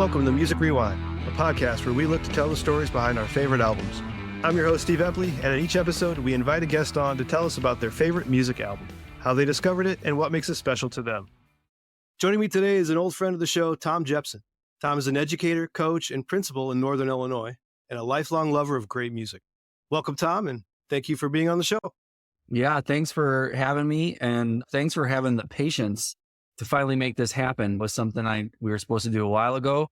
Welcome to Music Rewind, a podcast where we look to tell the stories behind our favorite albums. I'm your host, Steve Epley, and in each episode, we invite a guest on to tell us about their favorite music album, how they discovered it, and what makes it special to them. Joining me today is an old friend of the show, Tom Jeppson. Tom is an educator, coach, and principal in Northern Illinois, and a lifelong lover of great music. Welcome, Tom, and thank you for being on the show. Yeah, thanks for having me, and thanks for having the patience to finally make this happen. Was something we were supposed to do a while ago.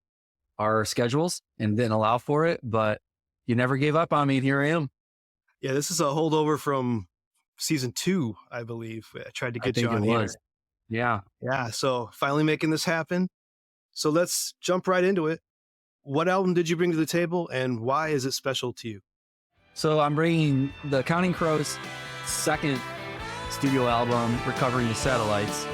Our schedules and didn't allow for it, but you never gave up on me, and here I am. Yeah, this is a holdover from season 2, I believe. I tried to get you on here. Yeah. So finally making this happen. So let's jump right into it. What album did you bring to the table, and why is it special to you? So I'm bringing the Counting Crows' second studio album, Recovering the Satellites.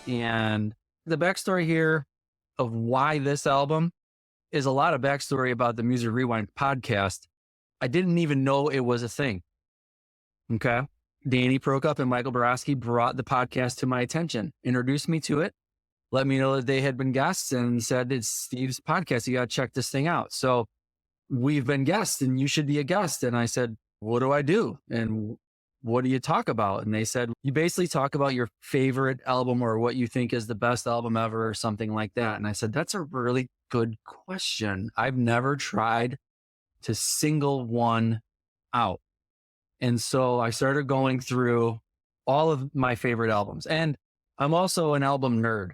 And the backstory here of why this album is a lot of backstory about the Music Rewind podcast. I didn't even know it was a thing. Okay. Danny Prokop and Michael Borowski brought the podcast to my attention, introduced me to it, let me know that they had been guests, and said, it's Steve's podcast. You got to check this thing out. So we've been guests and you should be a guest. And I said, what do I do? And what do you talk about? And they said, you basically talk about your favorite album or what you think is the best album ever or something like that. And I said, that's a really good question. I've never tried to single one out. And so I started going through all of my favorite albums. And I'm also an album nerd.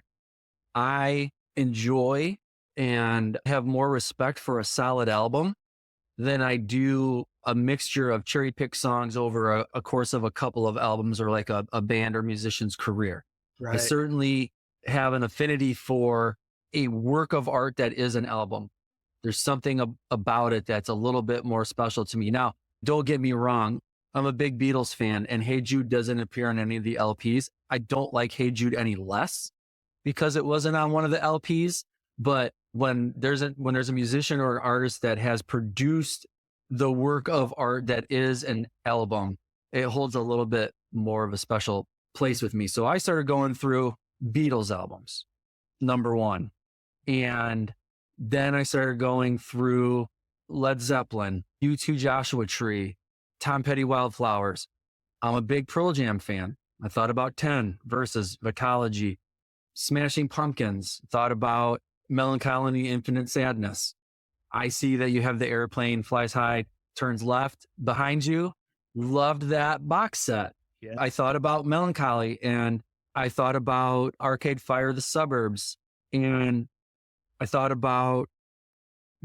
I enjoy and have more respect for a solid album than I do a mixture of cherry pick songs over a course of a couple of albums or like a band or musician's career. Right. I certainly have an affinity for a work of art that is an album. There's something about it that's a little bit more special to me. Now, don't get me wrong. I'm a big Beatles fan, and Hey Jude doesn't appear on any of the LPs. I don't like Hey Jude any less because it wasn't on one of the LPs. But when there's a musician or an artist that has produced the work of art that is an album, it holds a little bit more of a special place with me. So I started going through Beatles albums, number one. And then I started going through Led Zeppelin, U2 Joshua Tree, Tom Petty Wildflowers. I'm a big Pearl Jam fan. I thought about 10 Versus, Vicology, Smashing Pumpkins, thought about Melancholy, Infinite Sadness. I see that you have the airplane flies high, turns left behind you. Loved that box set. Yeah. I thought about Melancholy, and I thought about Arcade Fire, The Suburbs, and I thought about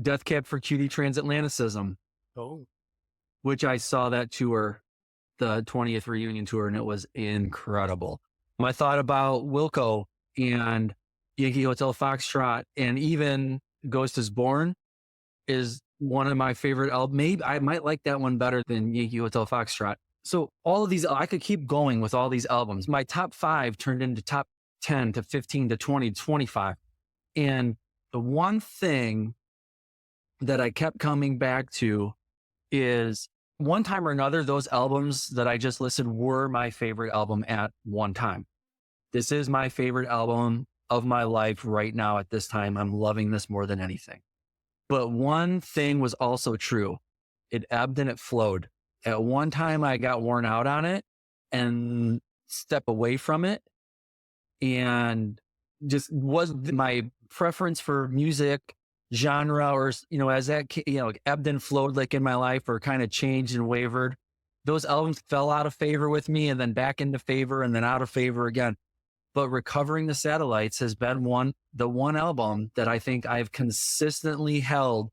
Death Cab for Cutie, Transatlanticism. Oh, which I saw that tour, the 20th reunion tour, and it was incredible. I thought about Wilco and Yankee Hotel Foxtrot, and even Ghost is Born is one of my favorite albums. Maybe I might like that one better than Yankee Hotel Foxtrot. So all of these, I could keep going with all these albums. My top 5 turned into top 10 to 15 to 20 to 25. And the one thing that I kept coming back to is one time or another, those albums that I just listed were my favorite album at one time. This is my favorite album of my life right now at this time. I'm loving this more than anything. But one thing was also true. It ebbed and it flowed. At one time, I got worn out on it and stepped away from it. And just was my preference for music genre, or, as that, ebbed and flowed like in my life, or kind of changed and wavered. Those albums fell out of favor with me, and then back into favor, and then out of favor again. But Recovering the Satellites has been the one album that I think I've consistently held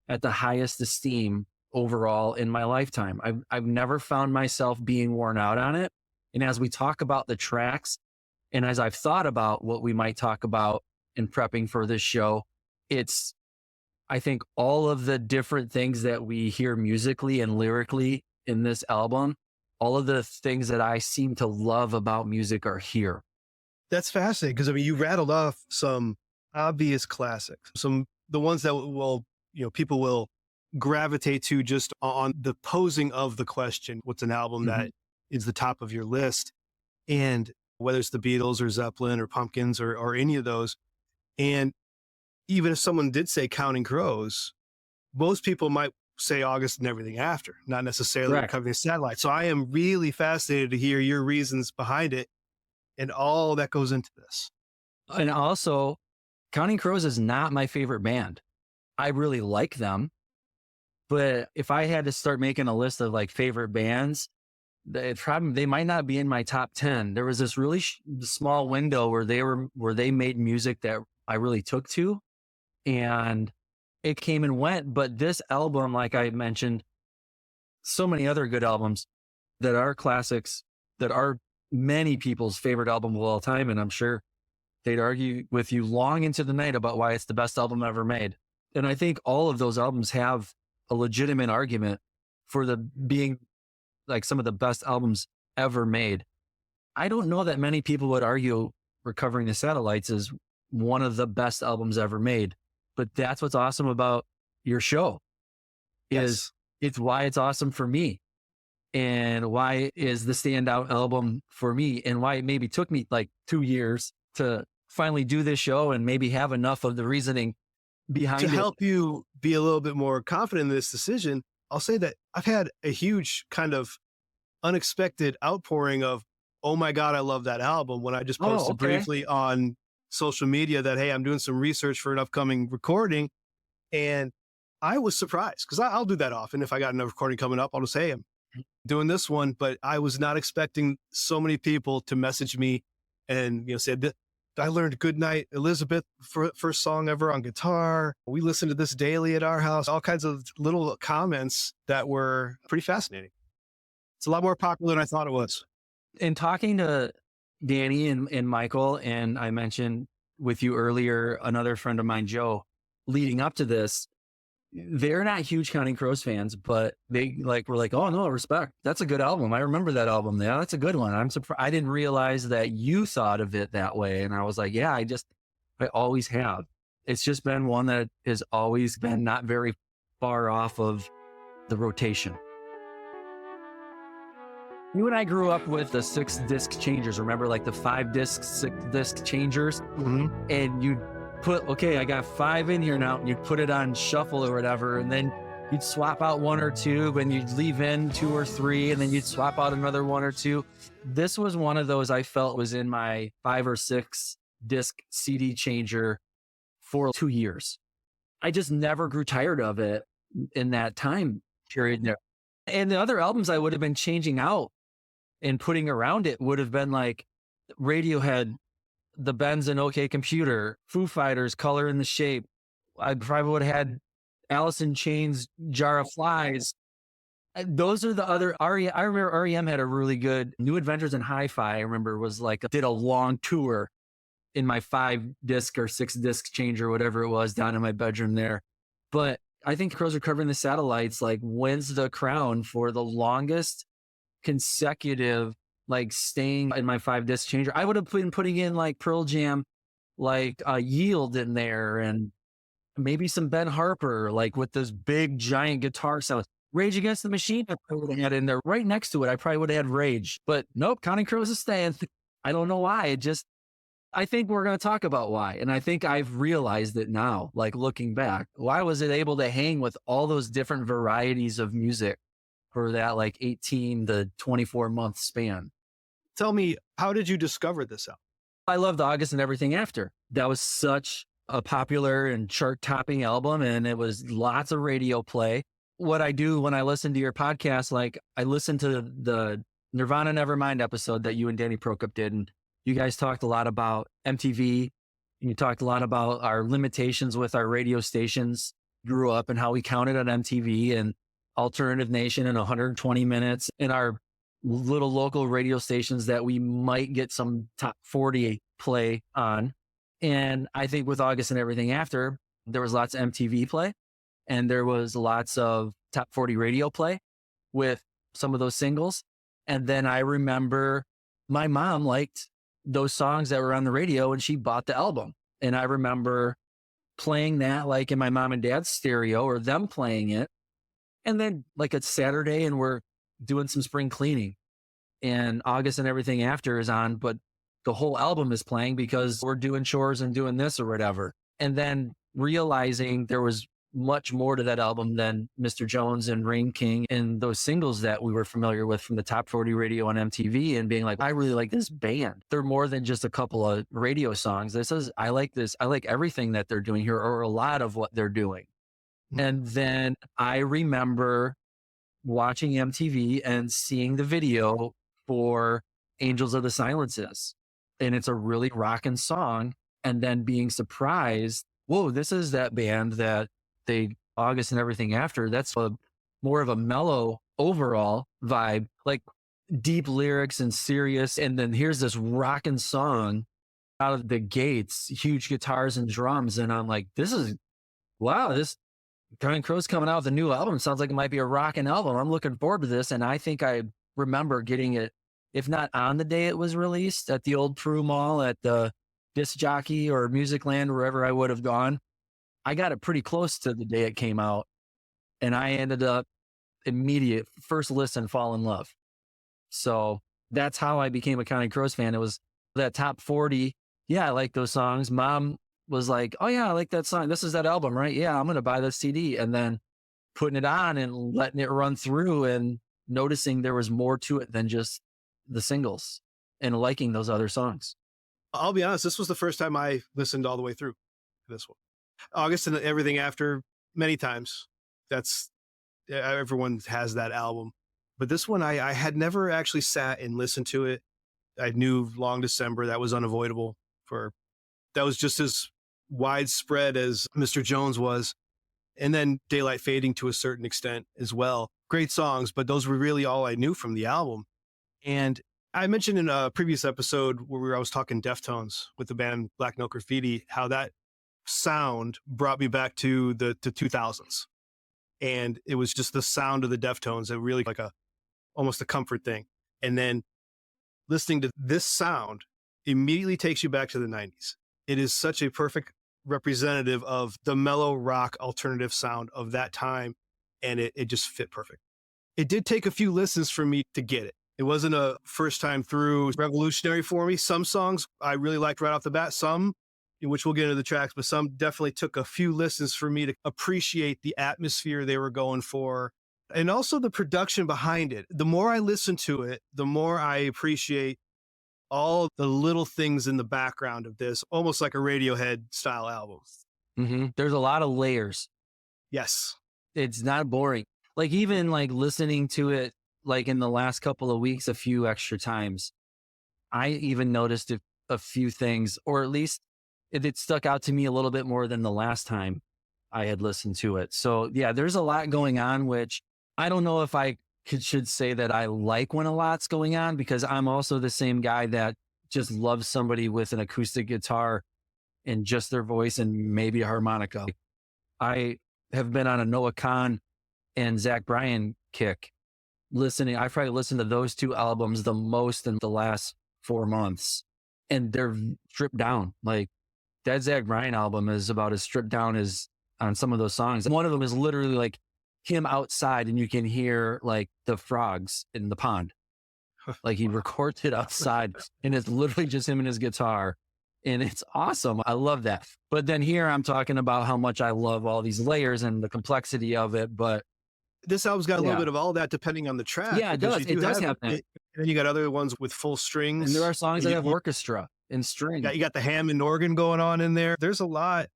at the highest esteem overall in my lifetime. I've never found myself being worn out on it. And as we talk about the tracks, and as I've thought about what we might talk about in prepping for this show, it's, I think, all of the different things that we hear musically and lyrically in this album, all of the things that I seem to love about music are here. That's fascinating, because you rattled off some obvious classics, the ones that people will gravitate to just on the posing of the question, what's an album that is the top of your list? And whether it's the Beatles or Zeppelin or Pumpkins or any of those. And even if someone did say Counting Crows, most people might say August and Everything After, not necessarily Recovering the Satellite. So I am really fascinated to hear your reasons behind it and all that goes into this. And also, Counting Crows is not my favorite band. I really like them. But if I had to start making a list of like favorite bands, they might not be in my top 10. There was this really small window where they made music that I really took to, and it came and went. But this album, like I mentioned, so many other good albums that are classics, that are many people's favorite album of all time. And I'm sure they'd argue with you long into the night about why it's the best album ever made. And I think all of those albums have a legitimate argument for being like some of the best albums ever made. I don't know that many people would argue Recovering the Satellites is one of the best albums ever made, but that's what's awesome about your show is it's why it's awesome for me, and why it is the standout album for me, and why it maybe took me like 2 years to finally do this show and maybe have enough of the reasoning behind it. To help you be a little bit more confident in this decision, I'll say that I've had a huge kind of unexpected outpouring of, oh my God, I love that album, when I just posted briefly on social media that, hey, I'm doing some research for an upcoming recording. And I was surprised because I'll do that often. If I got another recording coming up, I'll just say, hey, I'm doing this one. But I was not expecting so many people to message me and, say, I learned Goodnight Elizabeth, first song ever on guitar. We listened to this daily at our house, all kinds of little comments that were pretty fascinating. It's a lot more popular than I thought it was. In talking to Danny and Michael, and I mentioned with you earlier, another friend of mine, Joe, leading up to this, they're not huge Counting Crows fans, but they were like, oh no, respect. That's a good album. I remember that album. Yeah, that's a good one. I'm surprised. I didn't realize that you thought of it that way. And I was like, yeah, I always have. It's just been one that has always been not very far off of the rotation. You and I grew up with the 6-disc changers. Remember, like the 5-disc, 6-disc changers? And you'd put, okay, I got 5 in here now, and you'd put it on shuffle or whatever, and then you'd swap out 1 or 2, and you'd leave in 2 or 3, and then you'd swap out another 1 or 2. This was one of those I felt was in my 5 or 6-disc CD changer for 2 years. I just never grew tired of it in that time period there. And the other albums I would have been changing out and putting around it would have been like Radiohead, The Bends and OK Computer, Foo Fighters, Color in the Shape. I probably would have had Alice in Chains, Jar of Flies. Those are the other REM. I remember REM had a really good New Adventures in Hi-Fi. I remember did a long tour in my 5-disc or 6-disc changer, whatever it was, down in my bedroom there. But I think Crows Recovering the Satellites wins the crown for the longest consecutive staying in my 5-disc changer. I would have been putting in Pearl Jam, Yield in there, and maybe some Ben Harper, with those big giant guitar sounds. Rage Against the Machine, I probably would have had in there. Right next to it, I probably would have had Rage. But nope, Counting Crows is staying. I don't know why. I think we're going to talk about why. And I think I've realized it now, looking back. Why was it able to hang with all those different varieties of music for that 18 to 24 month span? Tell me, how did you discover this album? I loved August and Everything After. That was such a popular and chart-topping album, and it was lots of radio play. What I do when I listen to your podcast, I listen to the Nirvana Nevermind episode that you and Danny Prokop did, and you guys talked a lot about MTV, and you talked a lot about our limitations with our radio stations, grew up, and how we counted on MTV and Alternative Nation in 120 minutes, and our little local radio stations that we might get some top 40 play on. And I think with August and Everything After, there was lots of MTV play, and there was lots of top 40 radio play with some of those singles. And then I remember my mom liked those songs that were on the radio, and she bought the album. And I remember playing that in my mom and dad's stereo, or them playing it. And then like it's Saturday and we're doing some spring cleaning and August and everything after is on, but the whole album is playing because we're doing chores and doing this or whatever. And then realizing there was much more to that album than Mr. Jones and Rain King and those singles that we were familiar with from the Top 40 radio on MTV, and being like, I really like this band. They're more than just a couple of radio songs. I like this. I like everything that they're doing here, or a lot of what they're doing. And then I remember watching MTV and seeing the video for Angels of the Silences. And it's a really rockin' song. And then being surprised, whoa, this is that band that August and everything after. That's more of a mellow overall vibe, like deep lyrics and serious. And then here's this rockin' song out of the gates, huge guitars and drums. And I'm like, wow, this Counting Crows coming out with a new album. Sounds like it might be a rockin' album. I'm looking forward to this. And I think I remember getting it, if not on the day it was released, at the old Peru Mall, at the Disc Jockey or Music Land, wherever I would have gone. I got it pretty close to the day it came out. And I ended up immediate first listen, fall in love. So that's how I became a Counting Crows fan. It was that top 40. Yeah, I like those songs. Mom was like, oh yeah, I like that song. This is that album, right? Yeah, I'm going to buy this CD. And then putting it on and letting it run through and noticing there was more to it than just the singles and liking those other songs. I'll be honest, this was the first time I listened all the way through this one. August and everything after, many times. Everyone has that album. But this one, I had never actually sat and listened to it. I knew Long December, that was unavoidable. That was just as widespread as Mr. Jones was. And then Daylight Fading to a certain extent as well. Great songs, but those were really all I knew from the album. And I mentioned in a previous episode where I was talking Deftones with the band Black Note Graffiti, how that sound brought me back to the 2000s. And it was just the sound of the Deftones that really like almost a comfort thing. And then listening to this sound immediately takes you back to the 90s. It is such a perfect representative of the mellow rock alternative sound of that time. And it just fit perfect. It did take a few listens for me to get it. It wasn't a first time through revolutionary for me. Some songs I really liked right off the bat, some, which we'll get into the tracks, but some definitely took a few listens for me to appreciate the atmosphere they were going for. And also the production behind it. The more I listen to it, the more I appreciate all the little things in the background of this, almost like a Radiohead style album. Mm-hmm. There's a lot of layers. Yes. It's not boring. Like even like listening to it, like in the last couple of weeks, a few extra times, I even noticed a few things, or at least it stuck out to me a little bit more than the last time I had listened to it. So yeah, there's a lot going on, which I don't know if I should say that I like when a lot's going on, because I'm also the same guy that just loves somebody with an acoustic guitar and just their voice and maybe a harmonica. I have been on a Noah Kahan and Zach Bryan kick. I probably listened to those two albums the most in the last 4 months, and they're stripped down. Like that Zach Bryan album is about as stripped down as on some of those songs. One of them is literally like him outside and you can hear like the frogs in the pond. Like he records it outside and it's literally just him and his guitar. And it's awesome. I love that. But then here I'm talking about how much I love all these layers and the complexity of it. But this album's got a little bit of all that depending on the track. Yeah, it does. It does have that. And then you got other ones with full strings. And there are songs that have orchestra and string. You got the Hammond organ going on in there. There's a lot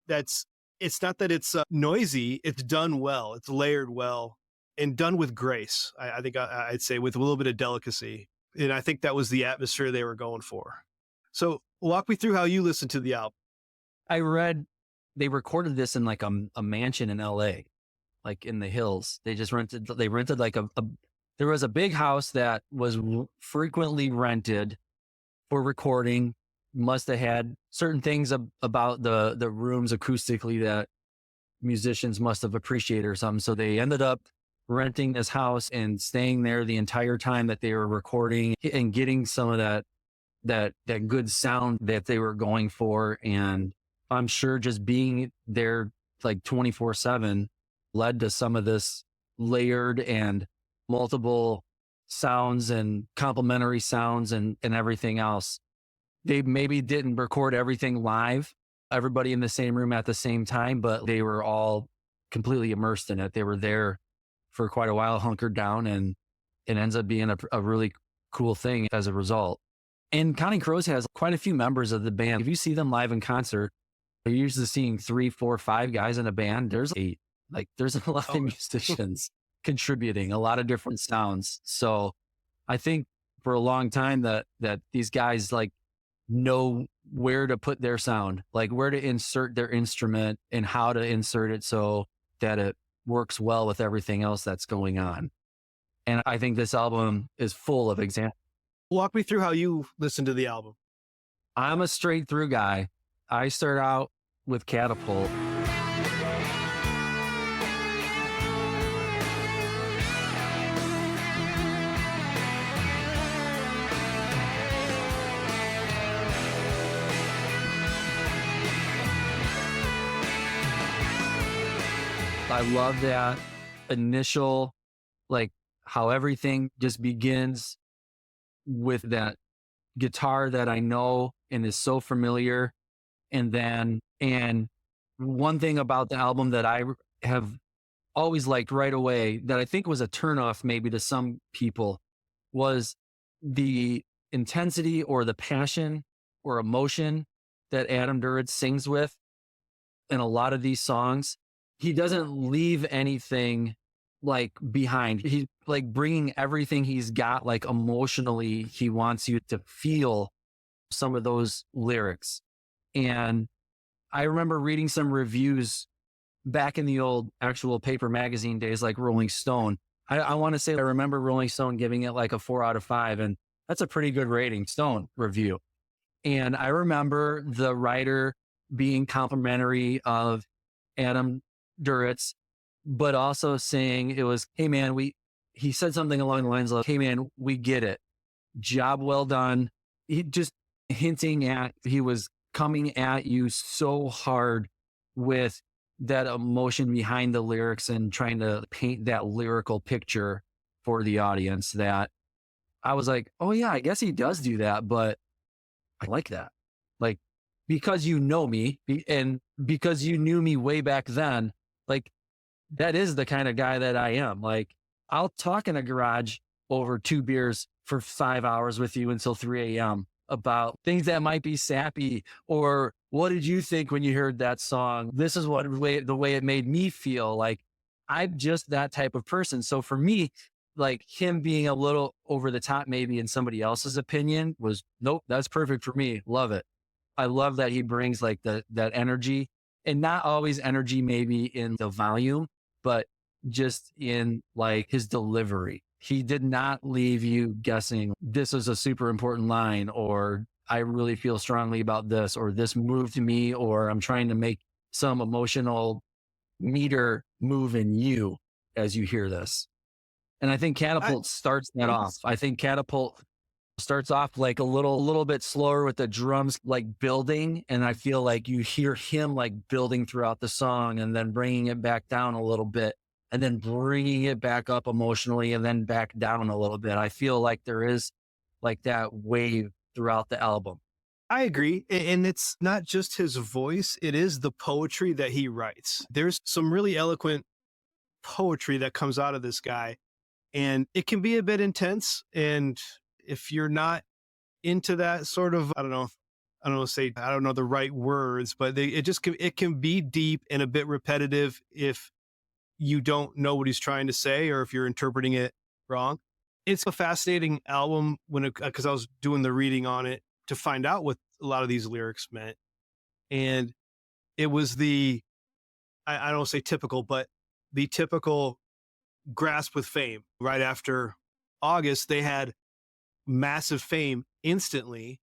it's not that it's noisy. It's done well. It's layered well and done with grace. I think I'd say with a little bit of delicacy. And I think that was the atmosphere they were going for. So walk me through how you listened to the album. I read they recorded this in like a mansion in LA, like in the hills. They rented like there was a big house that was frequently rented for recording. Must have had certain things about the rooms acoustically that musicians must have appreciated or something. So they ended up renting this house and staying there the entire time that they were recording and getting some of that good sound that they were going for. And I'm sure just being there like 24/7 led to some of this layered and multiple sounds and complementary sounds and everything else. They maybe didn't record everything live, everybody in the same room at the same time, but they were all completely immersed in it. They were there for quite a while, hunkered down, and it ends up being a really cool thing as a result. And Counting Crows has quite a few members of the band. If you see them live in concert, you're usually seeing 3, 4, 5 guys in a band. There's 8. Like there's a lot of musicians contributing, a lot of different sounds. So I think for a long time that these guys like know where to put their sound, like where to insert their instrument and how to insert it so that it works well with everything else that's going on. And I think this album is full of examples. Walk me through how you listen to the album. I'm a straight through guy. I start out with Catapult. I love that initial, like how everything just begins with that guitar that I know and is so familiar. And one thing about the album that I have always liked right away that I think was a turnoff maybe to some people was the intensity or the passion or emotion that Adam Duritz sings with in a lot of these songs. He doesn't leave anything like behind. He's like bringing everything he's got, like emotionally, he wants you to feel some of those lyrics. And I remember reading some reviews back in the old actual paper magazine days, like Rolling Stone. I want to say I remember Rolling Stone giving it like a 4 out of 5. And that's a pretty good rating, Stone review. And I remember the writer being complimentary of Adam Duritz, but also saying it was, hey man, he said something along the lines of, hey man, we get it. Job well done. He just hinting at, he was coming at you so hard with that emotion behind the lyrics and trying to paint that lyrical picture for the audience that I was like, oh yeah, I guess he does do that, but I like that. Like, because you know me and because you knew me way back then, like that is the kind of guy that I am. Like I'll talk in a garage over 2 beers for 5 hours with you until 3 a.m. about things that might be sappy or what did you think when you heard that song? This is the way it made me feel. Like I'm just that type of person. So for me, like him being a little over the top, maybe in somebody else's opinion was, nope, that's perfect for me. Love it. I love that he brings like that energy, and not always energy maybe in the volume, but just in like his delivery. He did not leave you guessing this is a super important line, or I really feel strongly about this, or this moved me, or I'm trying to make some emotional meter move in you as you hear this. And I think Catapult starts that off. I think Catapult starts off like a little bit slower with the drums like building, and I feel like you hear him like building throughout the song and then bringing it back down a little bit and then bringing it back up emotionally and then back down a little bit. I feel like there is like that wave throughout the album. I agree. And it's not just his voice, it is the poetry that he writes. There's some really eloquent poetry that comes out of this guy, and it can be a bit intense. And if you're not into that sort of, I don't know the right words, but it can be deep and a bit repetitive if you don't know what he's trying to say or if you're interpreting it wrong. It's a fascinating album because I was doing the reading on it to find out what a lot of these lyrics meant. And it was I don't want to say typical, but the typical grasp with fame. Right after August, they had massive fame instantly.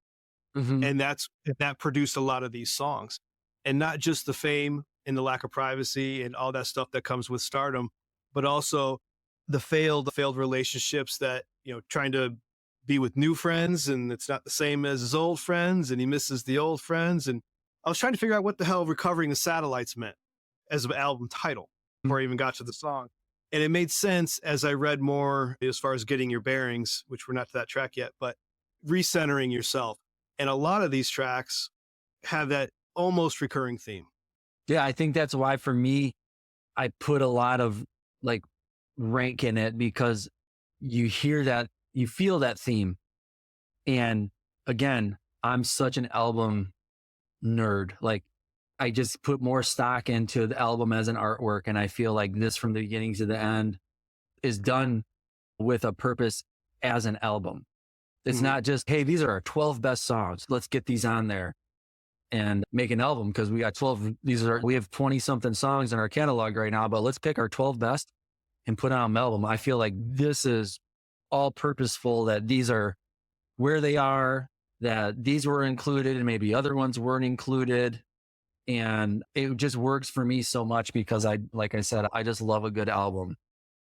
Mm-hmm. And that produced a lot of these songs, and not just the fame and the lack of privacy and all that stuff that comes with stardom, but also the failed relationships that, trying to be with new friends and it's not the same as his old friends and he misses the old friends. And I was trying to figure out what the hell Recovering the Satellites meant as an album title before I even got to the song. And it made sense as I read more as far as getting your bearings, which we're not to that track yet, but recentering yourself. And a lot of these tracks have that almost recurring theme. Yeah, I think that's why for me, I put a lot of like rank in it, because you hear that, you feel that theme. And again, I'm such an album nerd. Like, I just put more stock into the album as an artwork. And I feel like this from the beginning to the end is done with a purpose as an album. It's not just, hey, these are our 12 best songs. Let's get these on there and make an album, because we got 12. We have 20 something songs in our catalog right now, but let's pick our 12 best and put on an album. I feel like this is all purposeful, that these are where they are, that these were included and maybe other ones weren't included. And it just works for me so much because like I said, I just love a good album.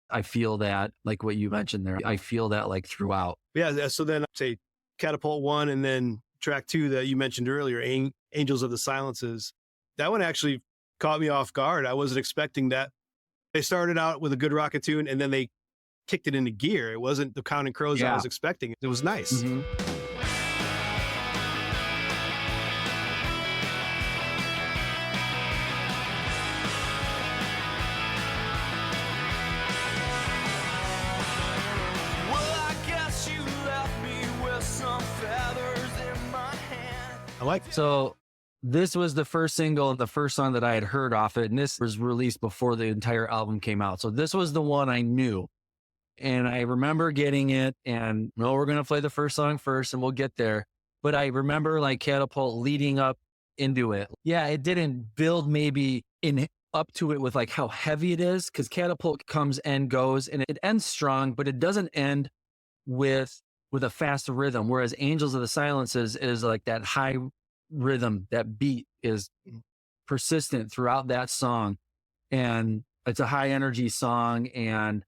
I feel that, like what you mentioned there, I feel that like throughout. Yeah. So then say Catapult 1 and then track 2 that you mentioned earlier, Angels of the Silences. That one actually caught me off guard. I wasn't expecting that. They started out with a good rocket tune and then they kicked it into gear. It wasn't the Counting Crows I was expecting. It was nice. Mm-hmm. I like it. So this was the first single and the first song that I had heard off it. And this was released before the entire album came out. So this was the one I knew. And I remember getting it, and no, we're going to play the first song first and we'll get there. But I remember like Catapult leading up into it. Yeah, it didn't build maybe up to it with like how heavy it is, because Catapult comes and goes and it ends strong, but it doesn't end with a fast rhythm. Whereas Angels of the Silences is like that high rhythm, that beat is persistent throughout that song. And it's a high energy song, and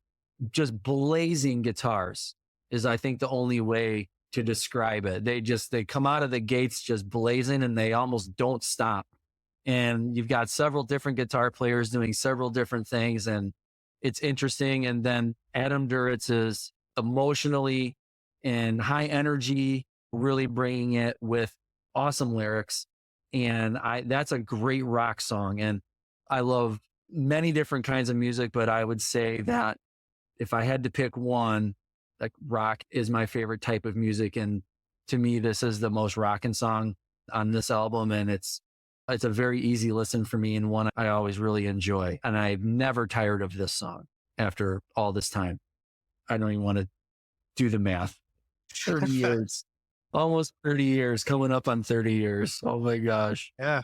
just blazing guitars is, I think, the only way to describe it. They come out of the gates just blazing, and they almost don't stop. And you've got several different guitar players doing several different things, and it's interesting. And then Adam Duritz's emotionally and high energy, really bringing it with awesome lyrics. And that's a great rock song. And I love many different kinds of music, but I would say that if I had to pick one, like rock is my favorite type of music. And to me, this is the most rockin' song on this album. And it's a very easy listen for me, and one I always really enjoy. And I'm never tired of this song after all this time. I don't even want to do the math. 30 years, almost 30 years, coming up on 30 years. Oh my gosh. Yeah.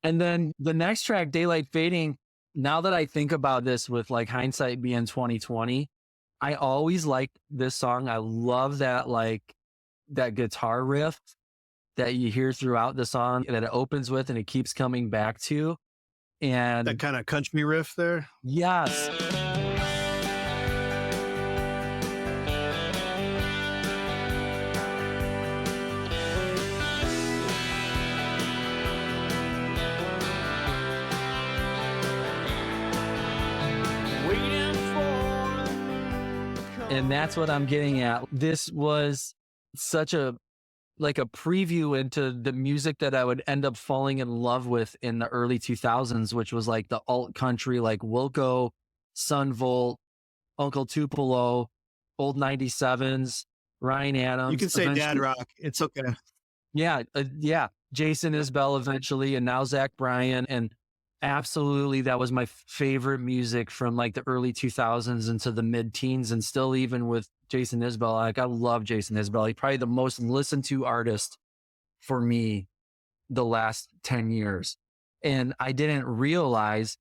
And then the next track, Daylight Fading, now that I think about this with like hindsight being 2020, I always liked this song. I love that, like that guitar riff that you hear throughout the song that it opens with and it keeps coming back to. And that kind of country riff there. Yes. And that's what I'm getting at. This was such a preview into the music that I would end up falling in love with in the early 2000s, which was like the alt country, like Wilco, Sun Volt, Uncle Tupelo, old 97s, Ryan Adams. You can say dad rock. It's okay. Yeah. Jason Isbell eventually, and now Zach Bryan. And absolutely, that was my favorite music from like the early 2000s into the mid-teens, and still even with Jason Isbell. Like, I love Jason Isbell. He's probably the most listened to artist for me the last 10 years. And I didn't realize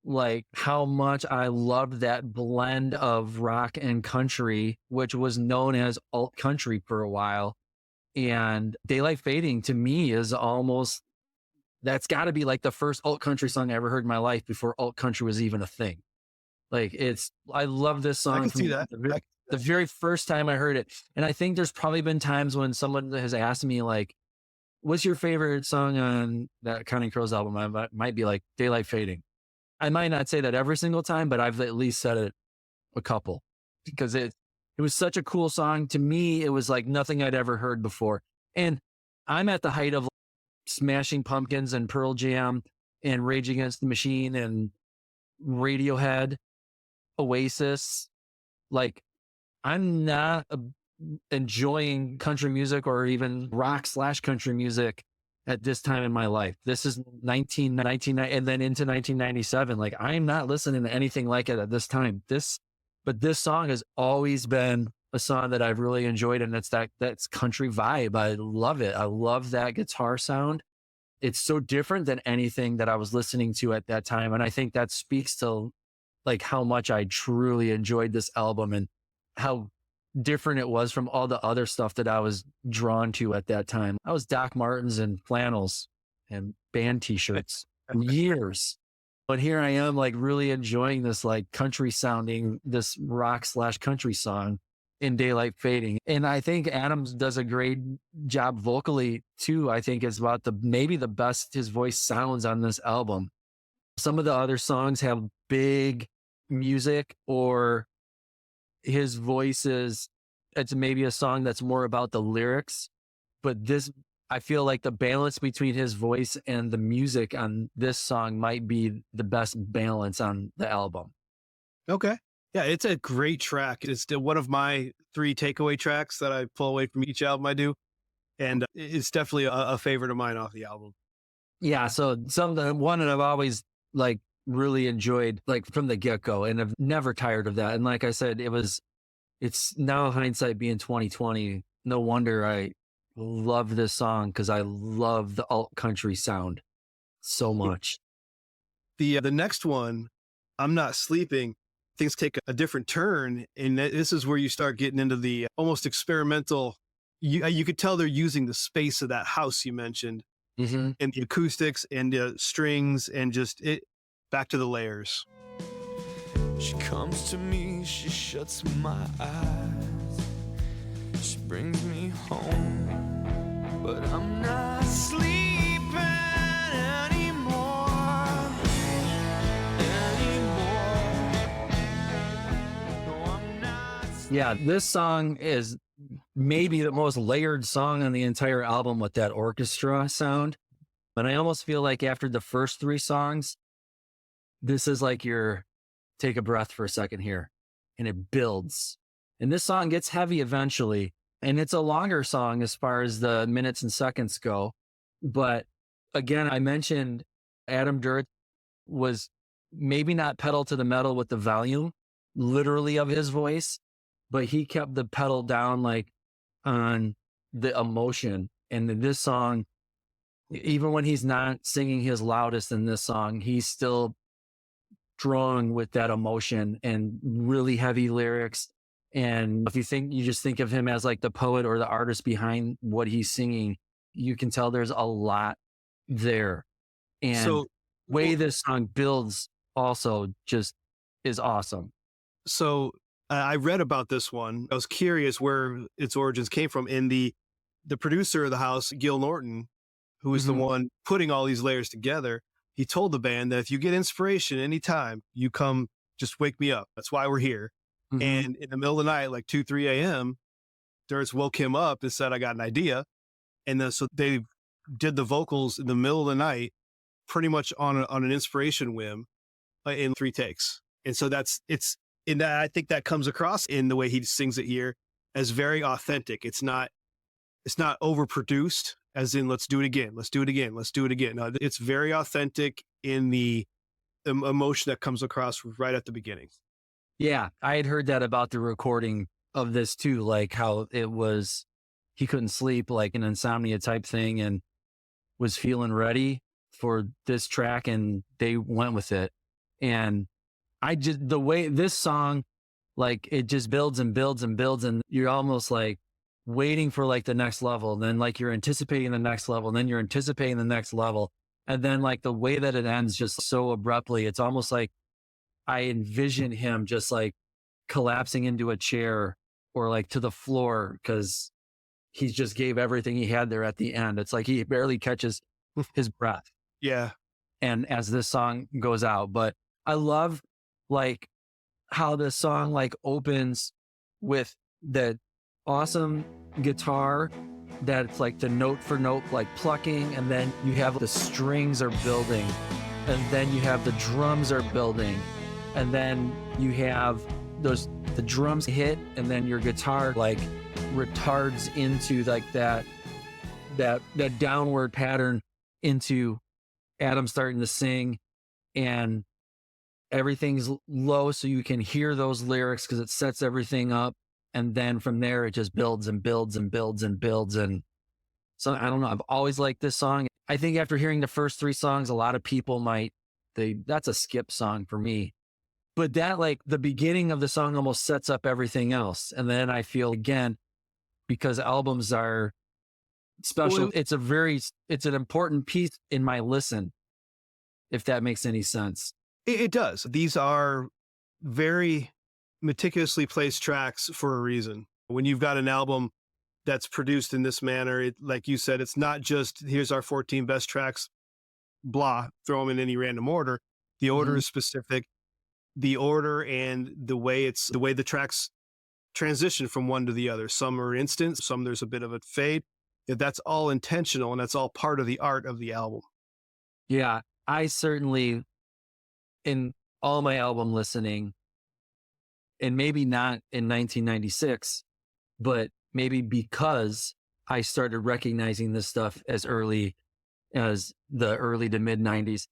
like how much I loved that blend of rock and country, which was known as alt country for a while. And Daylight Fading to me is almost, that's got to be like the first alt country song I ever heard in my life before alt country was even a thing. Like, I love this song. I can see that. The very first time I heard it. And I think there's probably been times when someone has asked me like, what's your favorite song on that Counting Crows album? I might be like Daylight Fading. I might not say that every single time, but I've at least said it a couple because it was such a cool song. To me, it was like nothing I'd ever heard before. And I'm at the height of Smashing Pumpkins and Pearl Jam and Rage Against the Machine and Radiohead, Oasis. Like, I'm not enjoying country music or even rock/country music at this time in my life. This is 1990 and then into 1997. Like, I'm not listening to anything like it at this time. But this song has always been a song that I've really enjoyed, and that's country vibe. I love it. I love that guitar sound. It's so different than anything that I was listening to at that time. And I think that speaks to like how much I truly enjoyed this album and how different it was from all the other stuff that I was drawn to at that time. I was Doc Martens and flannels and band t-shirts for years. But here I am, like really enjoying this like country sounding, this rock/country song in Daylight Fading. And I think Adams does a great job vocally too. I think is about maybe the best his voice sounds on this album. Some of the other songs have big music, or his voice it's maybe a song that's more about the lyrics. But this, I feel like the balance between his voice and the music on this song might be the best balance on the album. Okay. Yeah, it's a great track. It's still one of my 3 takeaway tracks that I pull away from each album I do. And it's definitely a favorite of mine off the album. Yeah. So one that I've always like really enjoyed like from the get-go, and I've never tired of that. And like I said, it's now hindsight being 2020. No wonder I love this song, because I love the alt country sound so much. The next one, I'm Not Sleeping, things take a different turn. And this is where you start getting into the almost experimental. You could tell they're using the space of that house you mentioned, and the acoustics and the strings and just it back to the layers. She comes to me, she shuts my eyes, she brings me home, but I'm not sleeping anymore. No, I'm not sleeping. Yeah, this song is maybe the most layered song on the entire album with that orchestra sound. But I almost feel like after the first 3 songs, this is like your take a breath for a second here, and it builds. And this song gets heavy eventually, and it's a longer song as far as the minutes and seconds go. But again, I mentioned Adam Duritz was maybe not pedal to the metal with the volume, literally, of his voice, but he kept the pedal down like on the emotion. And in this song, even when he's not singing his loudest in this song, he's still drawn with that emotion and really heavy lyrics. And if you just think of him as like the poet or the artist behind what he's singing, you can tell there's a lot there. And so, way this song builds also just is awesome. So I read about this one. I was curious where its origins came from. And the producer of the house, Gil Norton, who is the one putting all these layers together, he told the band that if you get inspiration anytime, you come, just wake me up. That's why we're here. And in the middle of the night, like 2, 3 a.m., Duritz woke him up and said, I got an idea. And then so they did the vocals in the middle of the night, pretty much on an inspiration whim in 3 takes. And so I think that comes across in the way he sings it here as very authentic. It's not overproduced, as in, let's do it again. Let's do it again. Let's do it again. No, it's very authentic in the emotion that comes across right at the beginning. Yeah. I had heard that about the recording of this too, like how it was, he couldn't sleep, like an insomnia type thing, and was feeling ready for this track, and they went with it. And the way this song, like it just builds and builds and builds, and you're almost like waiting for like the next level. And then like you're anticipating the next level, and then you're anticipating the next level. And then like the way that it ends just so abruptly, it's almost like I envision him just like collapsing into a chair or like to the floor, because he just gave everything he had there at the end. It's like he barely catches his breath. Yeah. And as this song goes out, but I love like how the song like opens with the awesome guitar that it's like the note for note like plucking, and then you have the strings are building, and then you have the drums are building, and then you have the drums hit, and then your guitar like retards into like that downward pattern into Adam starting to sing, and everything's low so you can hear those lyrics because it sets everything up. And then from there, it just builds and builds and builds and builds. And so I don't know. I've always liked this song. I think after hearing the first 3 songs, a lot of people that's a skip song for me. But that like the beginning of the song almost sets up everything else. And then I feel again, because albums are special, it's an important piece in my listen, if that makes any sense. It does. These are very meticulously placed tracks for a reason. When you've got an album that's produced in this manner, like you said, it's not just here's our 14 best tracks, blah, throw them in any random order. The order is specific. The order and the way the tracks transition from one to the other. Some are instant, some there's a bit of a fade. That's all intentional, and that's all part of the art of the album. Yeah, I certainly, in all my album listening, and maybe not in 1996, but maybe because I started recognizing this stuff as early as the early to mid 90s,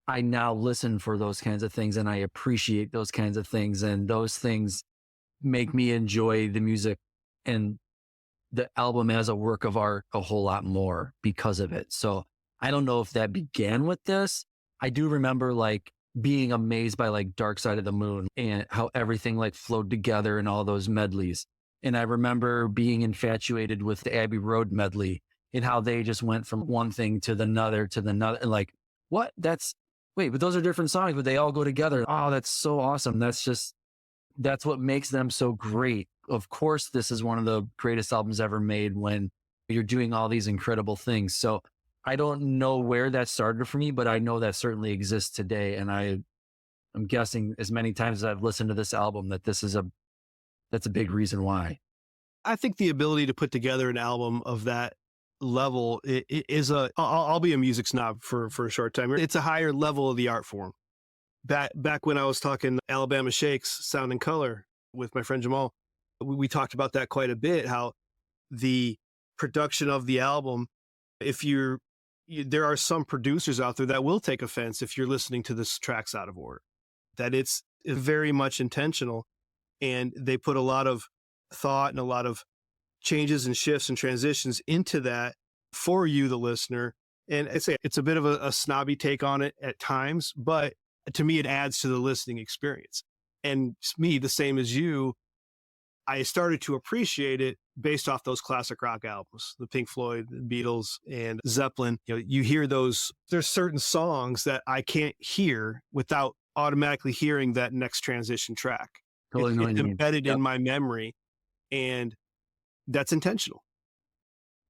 I now listen for those kinds of things, and I appreciate those kinds of things. And those things make me enjoy the music and the album as a work of art a whole lot more because of it. So I don't know if that began with this. I do remember like being amazed by like Dark Side of the Moon and how everything like flowed together in all those medleys. And I remember being infatuated with the Abbey Road medley and how they just went from one thing to the another. And like, what? But those are different songs, but they all go together. Oh, that's so awesome. That's what makes them so great. Of course, this is one of the greatest albums ever made when you're doing all these incredible things. So I don't know where that started for me, but I know that certainly exists today. And I'm guessing as many times as I've listened to this album that that's a big reason why. I think the ability to put together an album of that level is I'll be a music snob for a short time. It's a higher level of the art form. Back when I was talking Alabama Shakes, Sound and Color with my friend Jamal, we talked about that quite a bit, how the production of the album, there are some producers out there that will take offense if you're listening to the tracks out of order, that it's very much intentional, and they put a lot of thought and a lot of changes and shifts and transitions into that for you, the listener. And it's a bit of a snobby take on it at times, but to me, it adds to the listening experience. And me, the same as you, I started to appreciate it based off those classic rock albums, the Pink Floyd, the Beatles, and Zeppelin. You hear those, there's certain songs that I can't hear without automatically hearing that next transition track. Totally it's embedded in my memory, and that's intentional.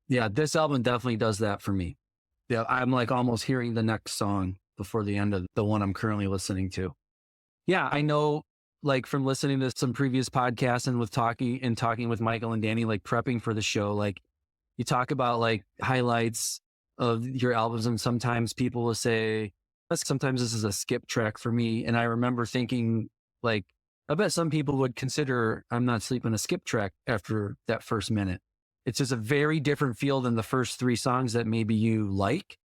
Yeah, this album definitely does that for me. Yeah, I'm like almost hearing the next song before the end of the one I'm currently listening to. Yeah, I know, like from listening to some previous podcasts and talking with Michael and Danny, like prepping for the show, like you talk about like highlights of your albums, and sometimes people will say, sometimes this is a skip track for me. And I remember thinking, like, I bet some people would consider I'm Not Sleeping a skip track after that first minute. It's just a very different feel than the first 3 songs that maybe you like.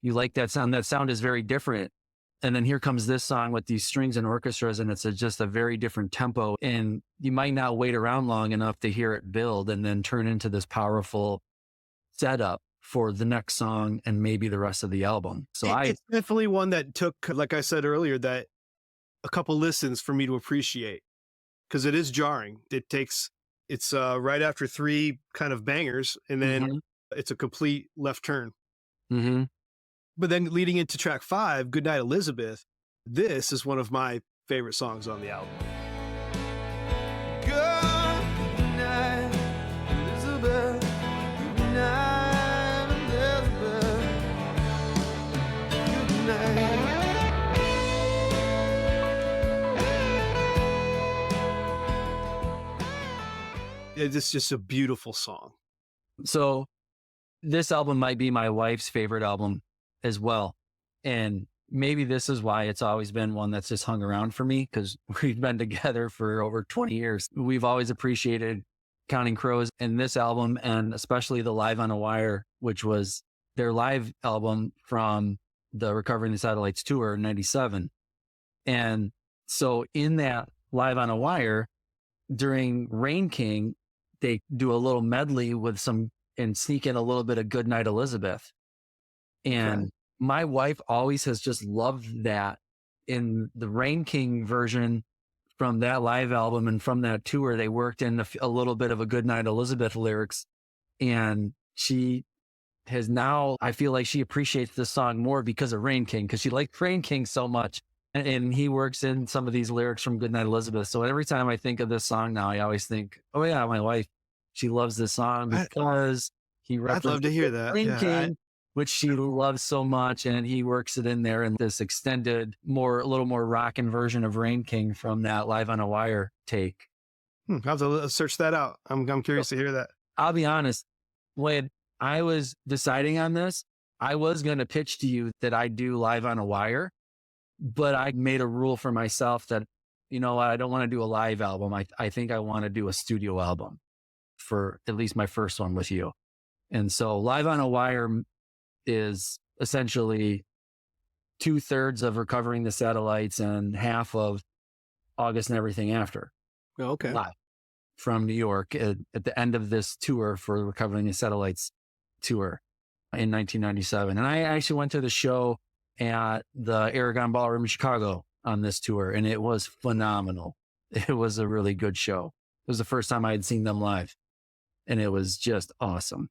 You like that sound. That sound is very different. And then here comes this song with these strings and orchestras, and it's just a very different tempo. And you might not wait around long enough to hear it build and then turn into this powerful setup for the next song and maybe the rest of the album. So it's definitely one that took, like I said earlier, that a couple listens for me to appreciate, because it is jarring. It's right after 3 kind of bangers, and then it's a complete left turn. Mm-hmm. But then leading into track 5, Goodnight Elizabeth, this is one of my favorite songs on the album. Good night, Elizabeth. Good night, Elizabeth. Good night. It's just a beautiful song. So this album might be my wife's favorite album as well. And maybe this is why it's always been one that's just hung around for me, because we've been together for over 20 years. We've always appreciated Counting Crows and this album, and especially the Live on a Wire, which was their live album from the Recovering the Satellites tour in 97. And so in that Live on a Wire, during Rain King, they do a little medley with some and sneak in a little bit of Goodnight Elizabeth. And my wife always has just loved that. In the Rain King version from that live album and from that tour, they worked in a little bit of a Goodnight Elizabeth lyrics. And she has now, I feel like she appreciates this song more because of Rain King, because she liked Rain King so much. And he works in some of these lyrics from Goodnight Elizabeth. So every time I think of this song now, I always think, oh yeah, my wife, she loves this song because I'd love to hear that. Rain King, which she loves so much. And he works it in there in this extended, a little more rockin' version of Rain King from that Live on a Wire take. I'll have to search that out. I'm curious to hear that. I'll be honest, when I was deciding on this, I was going to pitch to you that I do Live on a Wire, but I made a rule for myself that, you know what, I don't want to do a live album. I think I want to do a studio album for at least my first one with you. And so Live on a Wire is essentially 2/3 of Recovering the Satellites and half of August and Everything After. Okay. Live from New York at the end of this tour for Recovering the Satellites tour in 1997. And I actually went to the show at the Aragon Ballroom in Chicago on this tour, and it was phenomenal. It was a really good show. It was the first time I had seen them live, and it was just awesome.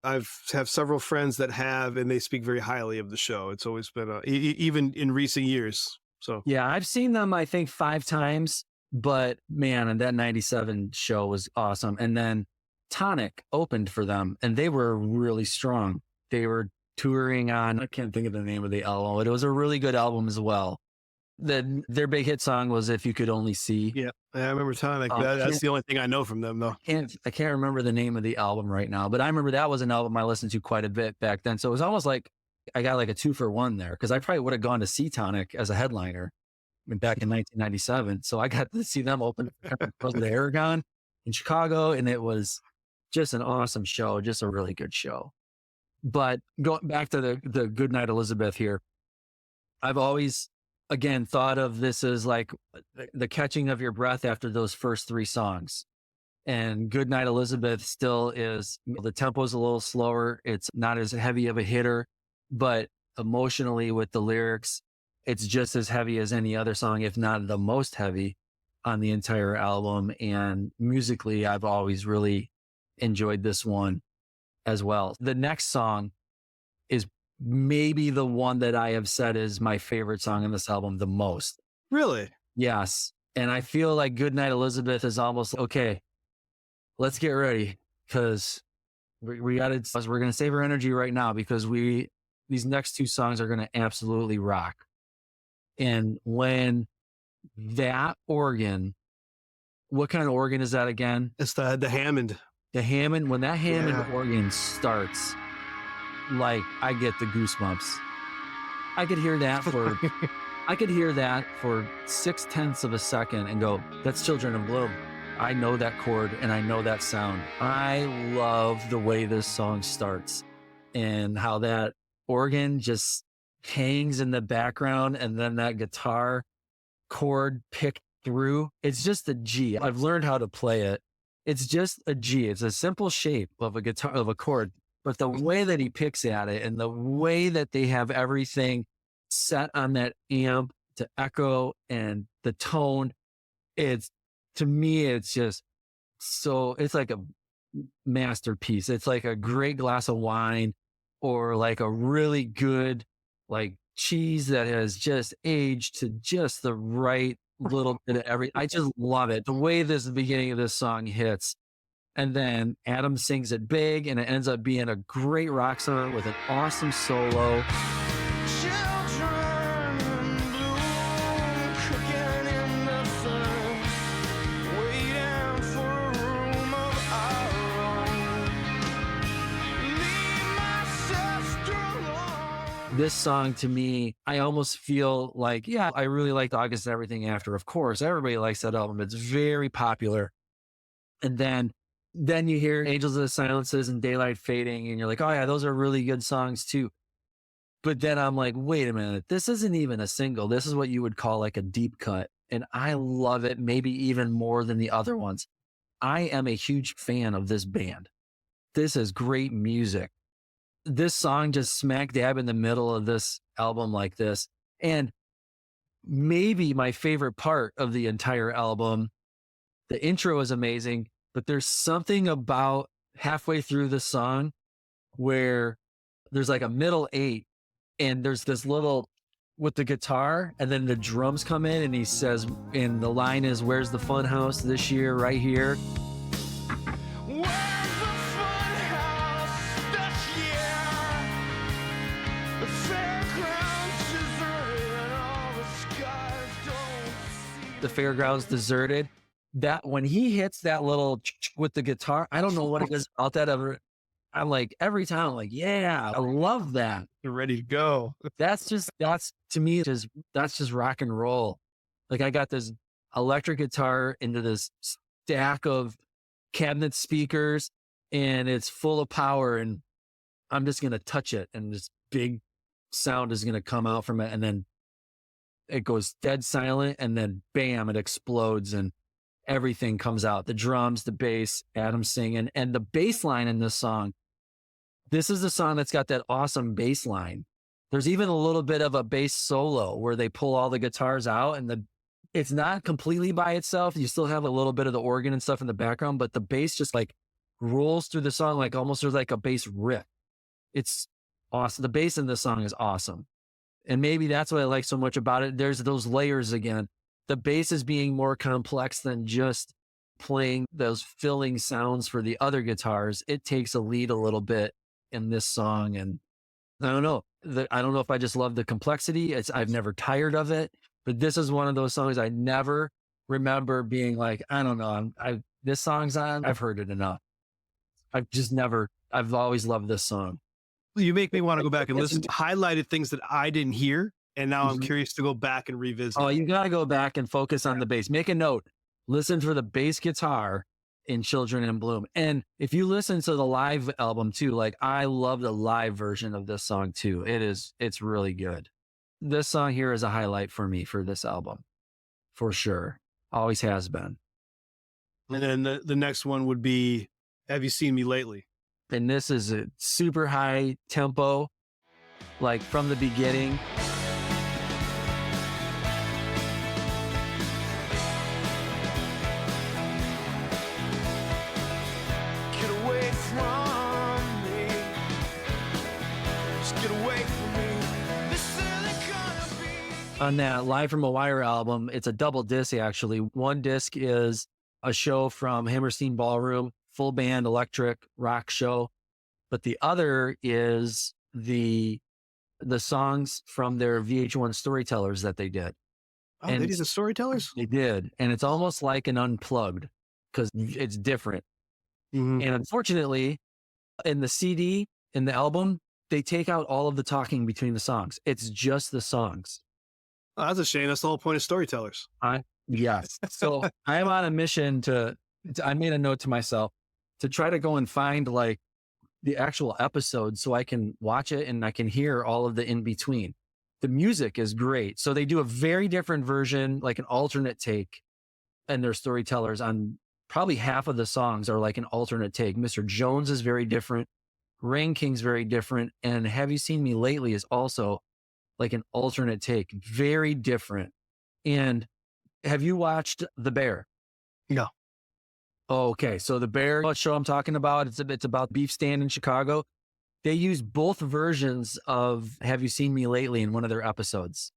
I have several friends that have, and they speak very highly of the show. It's always been even in recent years. So yeah, I've seen them, I think 5 times, but man, and that 97 show was awesome. And then Tonic opened for them, and they were really strong. They were touring on, I can't think of the name of the album, but it was a really good album as well. Their big hit song was If You Could Only See. Yeah, I remember Tonic. That's the only thing I know from them, though. I can't remember the name of the album right now, but I remember that was an album I listened to quite a bit back then. So it was almost like I got like a 2-for-1 there, because I probably would have gone to see Tonic as a headliner back in 1997. So I got to see them open the Aragon in Chicago, and it was just an awesome show, just a really good show. But going back to the Goodnight Elizabeth here, I've always, again, thought of this as like the catching of your breath after those first 3 songs. And Goodnight Elizabeth still is, the tempo is a little slower. It's not as heavy of a hitter, but emotionally with the lyrics, it's just as heavy as any other song, if not the most heavy on the entire album. And musically, I've always really enjoyed this one as well. The next song is maybe the one that I have said is my favorite song in this album the most. Really? Yes. And I feel like Goodnight Elizabeth is almost, okay, let's get ready, because we're going to save our energy right now, because these next 2 songs are going to absolutely rock. And when that organ, what kind of organ is that again? It's the Hammond. The Hammond, when that Hammond organ starts, like, I get the goosebumps. I could hear that for 0.6 of a second and go, that's Children of Bloom. I know that chord and I know that sound. I love the way this song starts and how that organ just hangs in the background, and then that guitar chord picked through. It's just a G. I've learned how to play it. It's just a G. It's a simple shape of a guitar, of a chord, but the way that he picks at it and the way that they have everything set on that amp to echo and the tone, to me, it's just so, it's like a masterpiece. It's like a great glass of wine, or like a really good, like, cheese that has just aged to just the right little bit of everything. I just love it. The way the beginning of this song hits, and then Adam sings it big, and it ends up being a great rock song with an awesome solo. Children bloom, cooking in the sun, waiting for a room of This song to me, I almost feel like, yeah, I really liked August and Everything After. Of course, everybody likes that album. It's very popular. And then you hear Angels of the Silences and Daylight Fading, and you're like, oh yeah, those are really good songs too. But then I'm like, wait a minute, this isn't even a single. This is what you would call like a deep cut. And I love it, maybe even more than the other ones. I am a huge fan of this band. This is great music. This song just smack dab in the middle of this album like this. And maybe my favorite part of the entire album, the intro is amazing, but there's something about halfway through the song where there's like a middle 8 and there's this little with the guitar and then the drums come in and he says, and the line is, where's the fun house this year? Right here. Where's the fun house this year? The fairgrounds deserted and all the skies don't see. The fairgrounds deserted. That when he hits that little with the guitar, I don't know what it is about that ever. I'm like, every time I'm like, yeah, I love that. You're ready to go. That's to me, that's just rock and roll. Like I got this electric guitar into this stack of cabinet speakers and it's full of power and I'm just going to touch it and this big sound is going to come out from it. And then it goes dead silent and then bam, it explodes and everything comes out. The drums, the bass, Adam singing, and the bass line in this song. This is the song that's got that awesome bass line. There's even a little bit of a bass solo where they pull all the guitars out and it's not completely by itself. You still have a little bit of the organ and stuff in the background, but the bass just like rolls through the song like almost there's like a bass riff. It's awesome. The bass in this song is awesome. And maybe that's what I like so much about it. There's those layers again. The bass is being more complex than just playing those filling sounds for the other guitars. It takes a lead a little bit in this song. And I don't know. I don't know if I just love the complexity. I've never tired of it, but this is one of those songs I never remember being like, I don't know. This song's on. I've heard it enough. I've always loved this song. You make me want to go back and listen to highlighted things that I didn't hear. And now I'm curious to go back and revisit. Oh, you got to go back and focus on the bass. Make a note. Listen for the bass guitar in Children in Bloom. And if you listen to the live album too, like I love the live version of this song too. It's really good. This song here is a highlight for me for this album. For sure. Always has been. And then the next one would be, Have You Seen Me Lately? And this is a super high tempo, like from the beginning. Get away from me. Just get away from me. This isn't gonna be. On that Live from a Wire album, it's a double disc actually. One disc is a show from Hammerstein Ballroom, full band electric rock show. But the other is the songs from their VH1 Storytellers that they did. Oh, And they did the Storytellers? They did. And it's almost like an unplugged because it's different. Mhm. And unfortunately, in the CD, in the album, they take out all of the talking between the songs. It's just the songs. Oh, that's a shame. That's the whole point of Storytellers. Yes. So I am on a mission I made a note to myself to try to go and find like the actual episode so I can watch it and I can hear all of the in between. The music is great. So they do a very different version, like an alternate take, and their Storytellers on probably half of the songs are like an alternate take. Mr. Jones is very different. Rain King's very different. And Have You Seen Me Lately is also like an alternate take, very different. And have you watched The Bear? No. Okay, so The Bear, what show I'm talking about, it's about beef stand in Chicago. They use both versions of Have You Seen Me Lately in one of their episodes.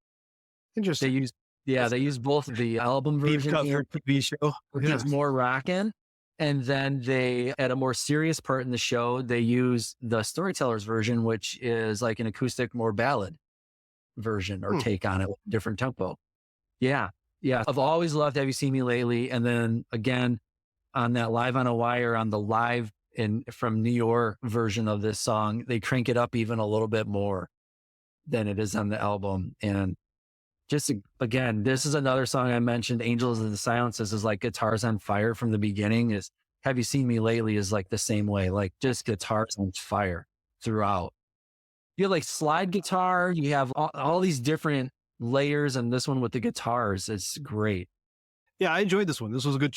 Interesting. They use both the album Beef version cut for and TV show. which is more rockin'. And then they, at a more serious part in the show, they use the Storytellers version, which is like an acoustic, more ballad version or take on it, with different tempo. Yeah. I've always loved Have You Seen Me Lately? And then again, on that Live on a Wire, on the live from New York version of this song, they crank it up even a little bit more. than it is on the album. And just again, this is another song I mentioned, Angels in the Silences, is like guitars on fire from the beginning. Is Have You Seen Me Lately is like the same way, like just guitars on fire throughout. You have like slide guitar, you have all these different layers, and this one with the guitars, it's great. Yeah, I enjoyed this one. This was a good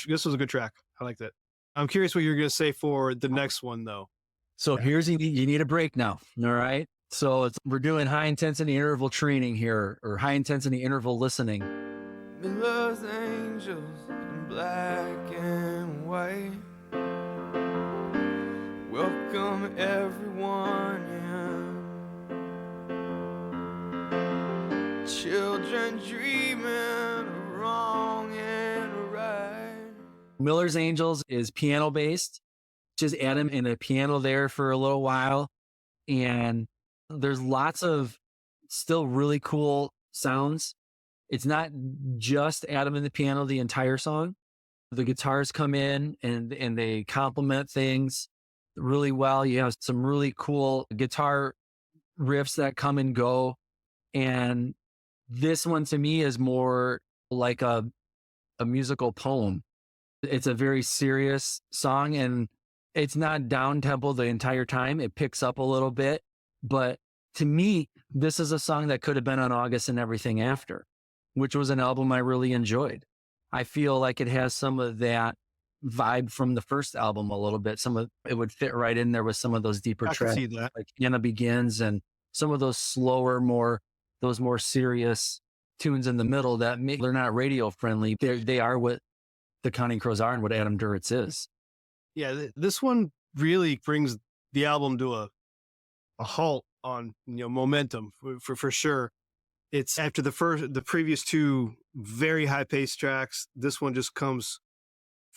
track. I liked it. I'm curious what you're going to say for the next one, though. So here's, you need a break now. All right. So we're doing high intensity interval training here, or high intensity interval listening. Miller's angels in black and white. Welcome everyone in. Children dreaming of wrong and right. Miller's Angels is piano based. Just add him in a piano there for a little while. And there's lots of still really cool sounds. It's not just Adam and the piano the entire song. The guitars come in and they complement things really well. You have some really cool guitar riffs that come and go. And this one to me is more like a musical poem. It's a very serious song, and it's not down tempo the entire time. It picks up a little bit. But to me, this is a song that could have been on August and Everything After, which was an album I really enjoyed. I feel like it has some of that vibe from the first album a little bit. It would fit right in there with some of those deeper tracks, I can see that. like Anna Begins, and some of those slower, those more serious tunes in the middle that they're not radio friendly. They are what the Counting Crows are and what Adam Duritz is. Yeah, this one really brings the album to a halt on momentum for sure. It's after the previous two very high paced tracks. This one just comes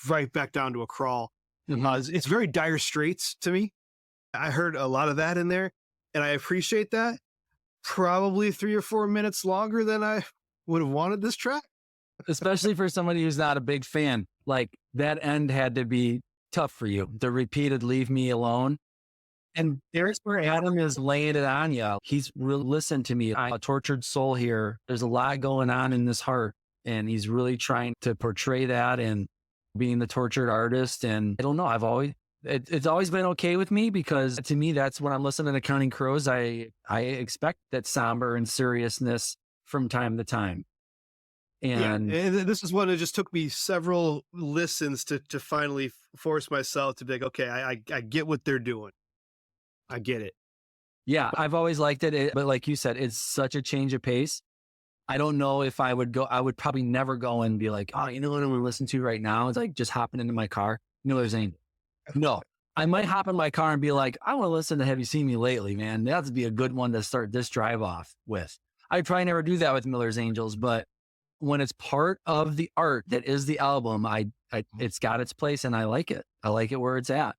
right back down to a crawl. Mm-hmm. It's very Dire Straits to me. I heard a lot of that in there, and I appreciate that. Probably 3 or 4 minutes longer than I would have wanted this track. Especially for somebody who's not a big fan. Like, that end had to be tough for you. The repeated "Leave Me Alone." And there's where Adam is laying it on you. He's really listened to me. I'm a tortured soul here. There's a lot going on in this heart. And he's really trying to portray that and being the tortured artist. And I don't know, it's always been okay with me, because to me, that's when I'm listening to Counting Crows. I expect that somber and seriousness from time to time. And this is one that just took me several listens to finally force myself to be like, okay, I get what they're doing. I get it. Yeah, I've always liked it. But like you said, it's such a change of pace. I don't know if I would probably never go and be like, oh, you know what I'm going to listen to right now? It's like just hopping into my car. Miller's Angels. No, I might hop in my car and be like, I want to listen to Have You Seen Me Lately, man. That'd be a good one to start this drive off with. I'd probably never do that with Miller's Angels, but when it's part of the art that is the album, it's got its place, and I like it. I like it where it's at.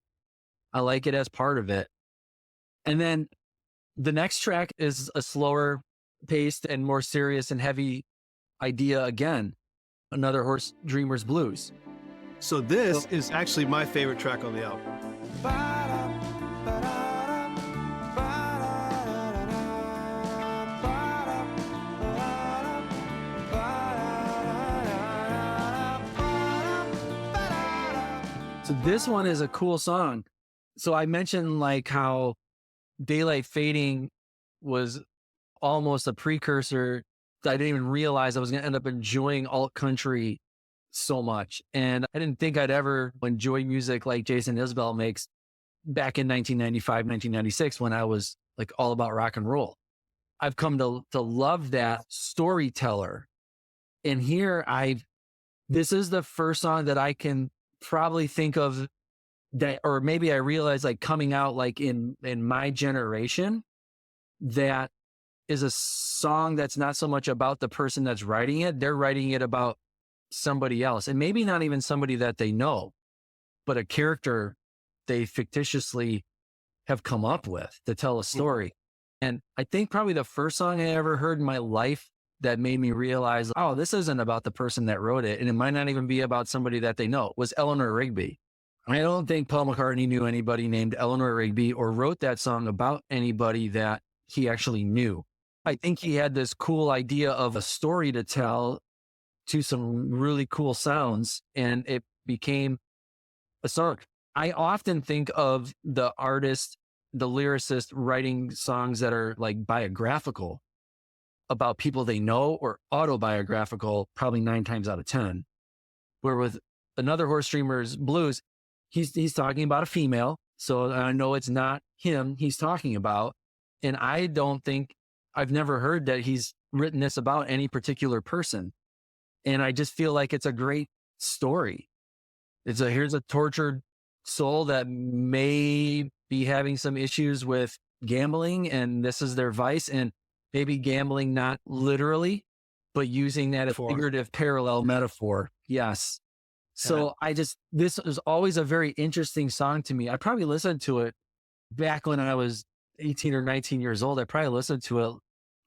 I like it as part of it. And then the next track is a slower paced and more serious and heavy idea again. Another Horse Dreamer's Blues. So this is actually my favorite track on the album. So this one is a cool song. So I mentioned like how Daylight Fading was almost a precursor. I didn't even realize I was going to end up enjoying alt country so much. And I didn't think I'd ever enjoy music like Jason Isbell makes back in 1995, 1996, when I was like all about rock and roll. I've come to love that storyteller. And here this is the first song that I can probably think of that, or maybe I realized like coming out like in my generation, that is a song that's not so much about the person that's writing it. They're writing it about somebody else, and maybe not even somebody that they know, but a character they fictitiously have come up with to tell a story. And I think probably the first song I ever heard in my life that made me realize, oh, this isn't about the person that wrote it, and it might not even be about somebody that they know, was Eleanor Rigby. I don't think Paul McCartney knew anybody named Eleanor Rigby or wrote that song about anybody that he actually knew. I think he had this cool idea of a story to tell to some really cool sounds, and it became a song. I often think of the artist, the lyricist writing songs that are like biographical about people they know, or autobiographical, probably 9 times out of 10. Where with Another Horse Dreamer's Blues, he's talking about a female. So I know it's not him he's talking about. And I don't think, I've never heard that he's written this about any particular person. And I just feel like it's a great story. Here's a tortured soul that may be having some issues with gambling, and this is their vice, and maybe gambling not literally, but using that as a figurative parallel metaphor. Yes. So this is always a very interesting song to me. I probably listened to it back when I was 18 or 19 years old. I probably listened to it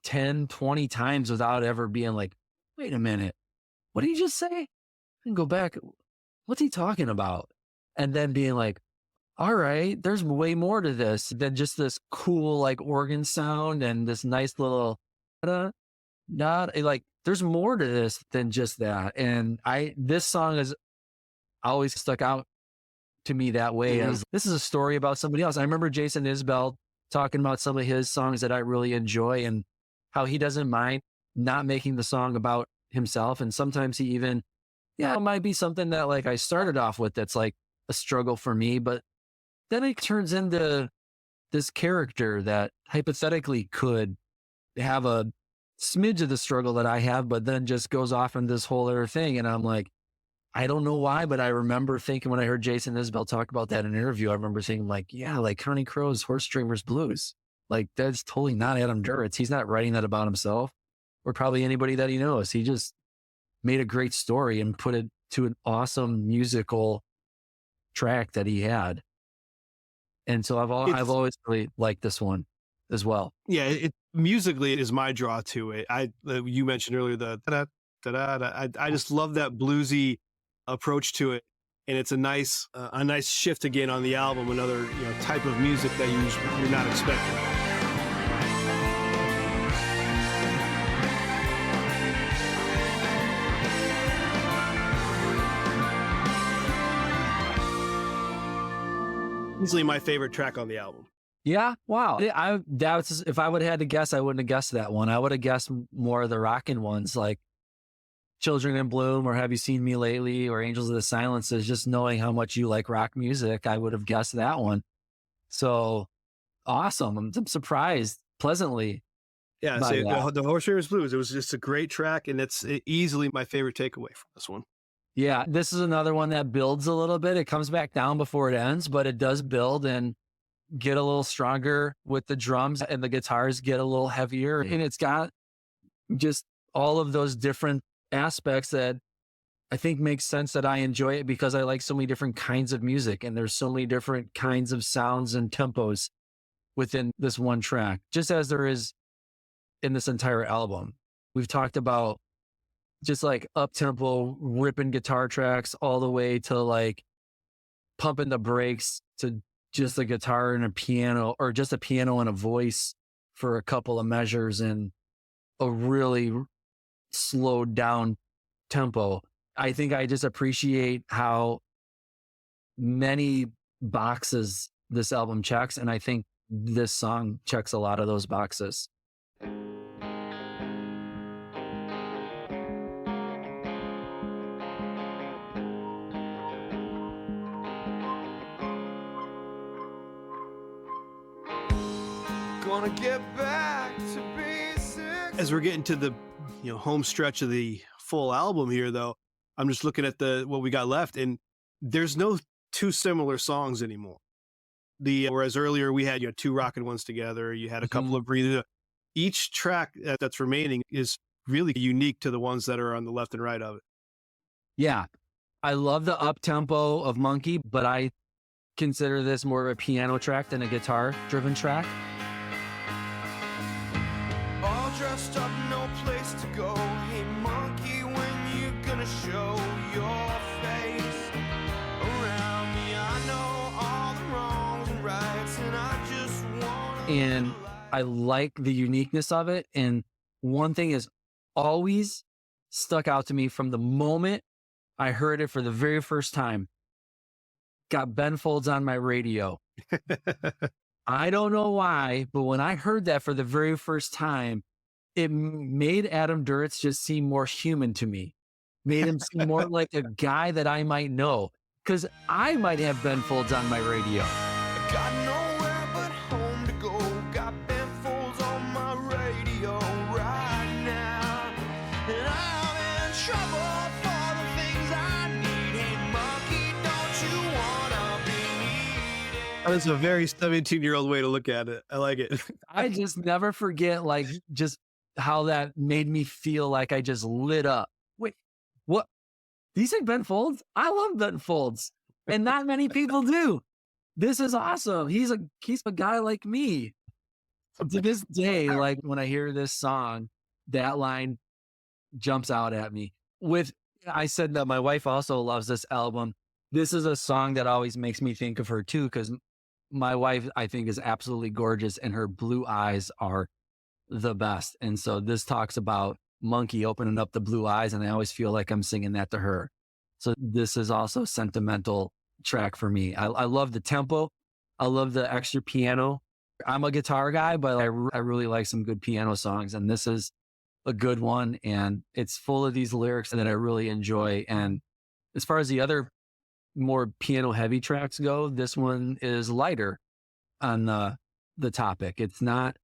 10, 20 times without ever being like, wait a minute, what did he just say? And go back, what's he talking about? And then being like, all right, there's way more to this than just this cool like organ sound and this nice little like there's more to this than just that. And this song has always stuck out to me that way. As this is a story about somebody else. I remember Jason Isbell talking about some of his songs that I really enjoy and how he doesn't mind not making the song about himself. And sometimes he even, it might be something that like I started off with that's like a struggle for me, but then it turns into this character that hypothetically could have a smidge of the struggle that I have, but then just goes off in this whole other thing. And I'm like, I don't know why, but I remember thinking when I heard Jason Isbell talk about that in an interview, I remember thinking like, yeah, like Counting Crows, Horse Dreamers Blues. Like that's totally not Adam Duritz. He's not writing that about himself or probably anybody that he knows. He just made a great story and put it to an awesome musical track that he had. And so I've always really liked this one as well. Yeah, musically it is my draw to it. You mentioned earlier the da-da. I just love that bluesy approach to it, and it's a nice shift again on the album. Another type of music that you're not expecting. Easily my favorite track on the album. Yeah. Wow. If I would have had to guess, I wouldn't have guessed that one. I would have guessed more of the rockin' ones like Children in Bloom or Have You Seen Me Lately or Angels of the Silences. Just knowing how much you like rock music, I would have guessed that one. So awesome. I'm surprised pleasantly. Yeah. The Horse Dreamers Blues, it was just a great track, and it's easily my favorite takeaway from this one. Yeah, this is another one that builds a little bit. It comes back down before it ends, but it does build and get a little stronger with the drums, and the guitars get a little heavier. And it's got just all of those different aspects that I think makes sense that I enjoy it because I like so many different kinds of music, and there's so many different kinds of sounds and tempos within this one track, just as there is in this entire album. We've talked about just like up-tempo, ripping guitar tracks all the way to like pumping the brakes to just a guitar and a piano, or just a piano and a voice for a couple of measures and a really slowed down tempo. I think I just appreciate how many boxes this album checks, and I think this song checks a lot of those boxes. Gonna get back to basics. As we're getting to the home stretch of the full album here, though, I'm just looking at what we got left, and there's no two similar songs anymore. Whereas earlier we had 2 rockin' ones together, you had a couple of breathers. Each track that's remaining is really unique to the ones that are on the left and right of it. Yeah, I love the up tempo of Monkey, but I consider this more of a piano track than a guitar driven track. All dressed up, no place to go. Hey monkey, when you gonna show your face around me? I know all the wrongs and rights, and I just want. And I like the uniqueness of it. And one thing is always stuck out to me from the moment I heard it for the very first time. Got Ben Folds on my radio. I don't know why, but when I heard that for the very first time, it made Adam Duritz just seem more human to me. Made him seem more like a guy that I might know. Because I might have Ben Folds on my radio. Got nowhere but home to go. Got Ben Folds on my radio right now. And I'm in trouble for the things I need. Hey, monkey, don't you wanna be needed? That is a very 17-year-old way to look at it. I like it. I just never forget, like, just how that made me feel like I just lit up. Wait, what? Did you say Ben Folds? I love Ben Folds, and not many people do. This is awesome. He's a guy like me. To this day, like when I hear this song, that line jumps out at me. I said that my wife also loves this album. This is a song that always makes me think of her too, because my wife, I think, is absolutely gorgeous, and her blue eyes are the best. And so this talks about Monkey opening up the blue eyes, and I always feel like I'm singing that to her. So this is also a sentimental track for me. I love the tempo. I love the extra piano. I'm a guitar guy, but I really like some good piano songs, and this is a good one. And it's full of these lyrics that I really enjoy. And as far as the other more piano heavy tracks go, this one is lighter on the topic. It's not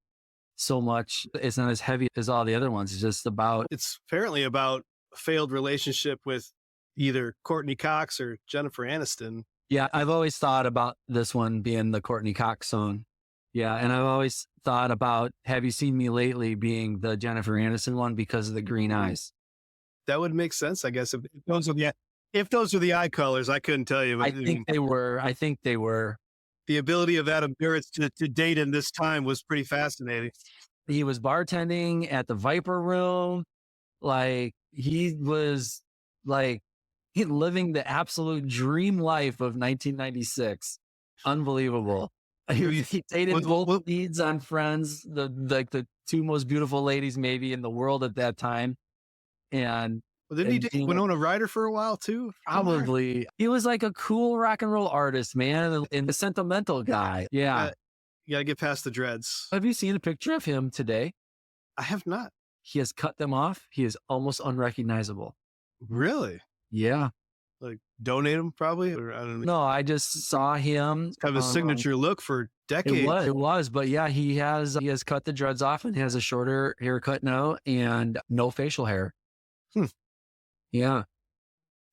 as heavy as all the other ones. It's just about, It's apparently about a failed relationship with either Courtney Cox or Jennifer Aniston. yeah, I've always thought about this one being the Courtney Cox song. Yeah. And I've always thought about Have You Seen Me Lately being the Jennifer Aniston one because of the green eyes. That would make sense, I guess. If those were the eye colors, I couldn't tell you. But I think they were. the ability of Adam Duritz to date in this time was pretty fascinating. He was bartending at the Viper Room. Like he was like living the absolute dream life of 1996. Unbelievable. He dated both leads on Friends, the two most beautiful ladies maybe in the world at that time. And Well, didn't he date Winona Ryder for a while too? probably he was like a cool rock and roll artist, man, and a sentimental guy. Yeah. You got to get past the dreads. Have you seen a picture of him today? I have not. He has cut them off. He is almost unrecognizable. Really? Yeah. Like donate them probably? Or I don't know. No, I just saw him. Kind of a signature look for decades. It was, but yeah, he has cut the dreads off and has a shorter haircut now and no facial hair. Yeah.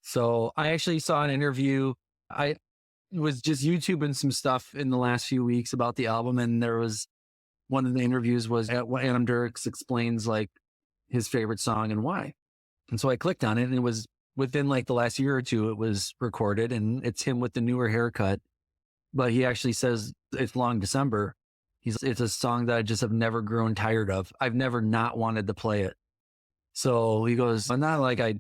So I actually saw an interview. I was just YouTubing some stuff in the last few weeks about the album, and there was one of the interviews was at what Adam Duritz explains like his favorite song and why. And so I clicked on it, and it was within like the last year or two, it was recorded, and it's him with the newer haircut. But he actually says it's Long December. It's a song that I just have never grown tired of. I've never not wanted to play it. So he goes, I'm not like I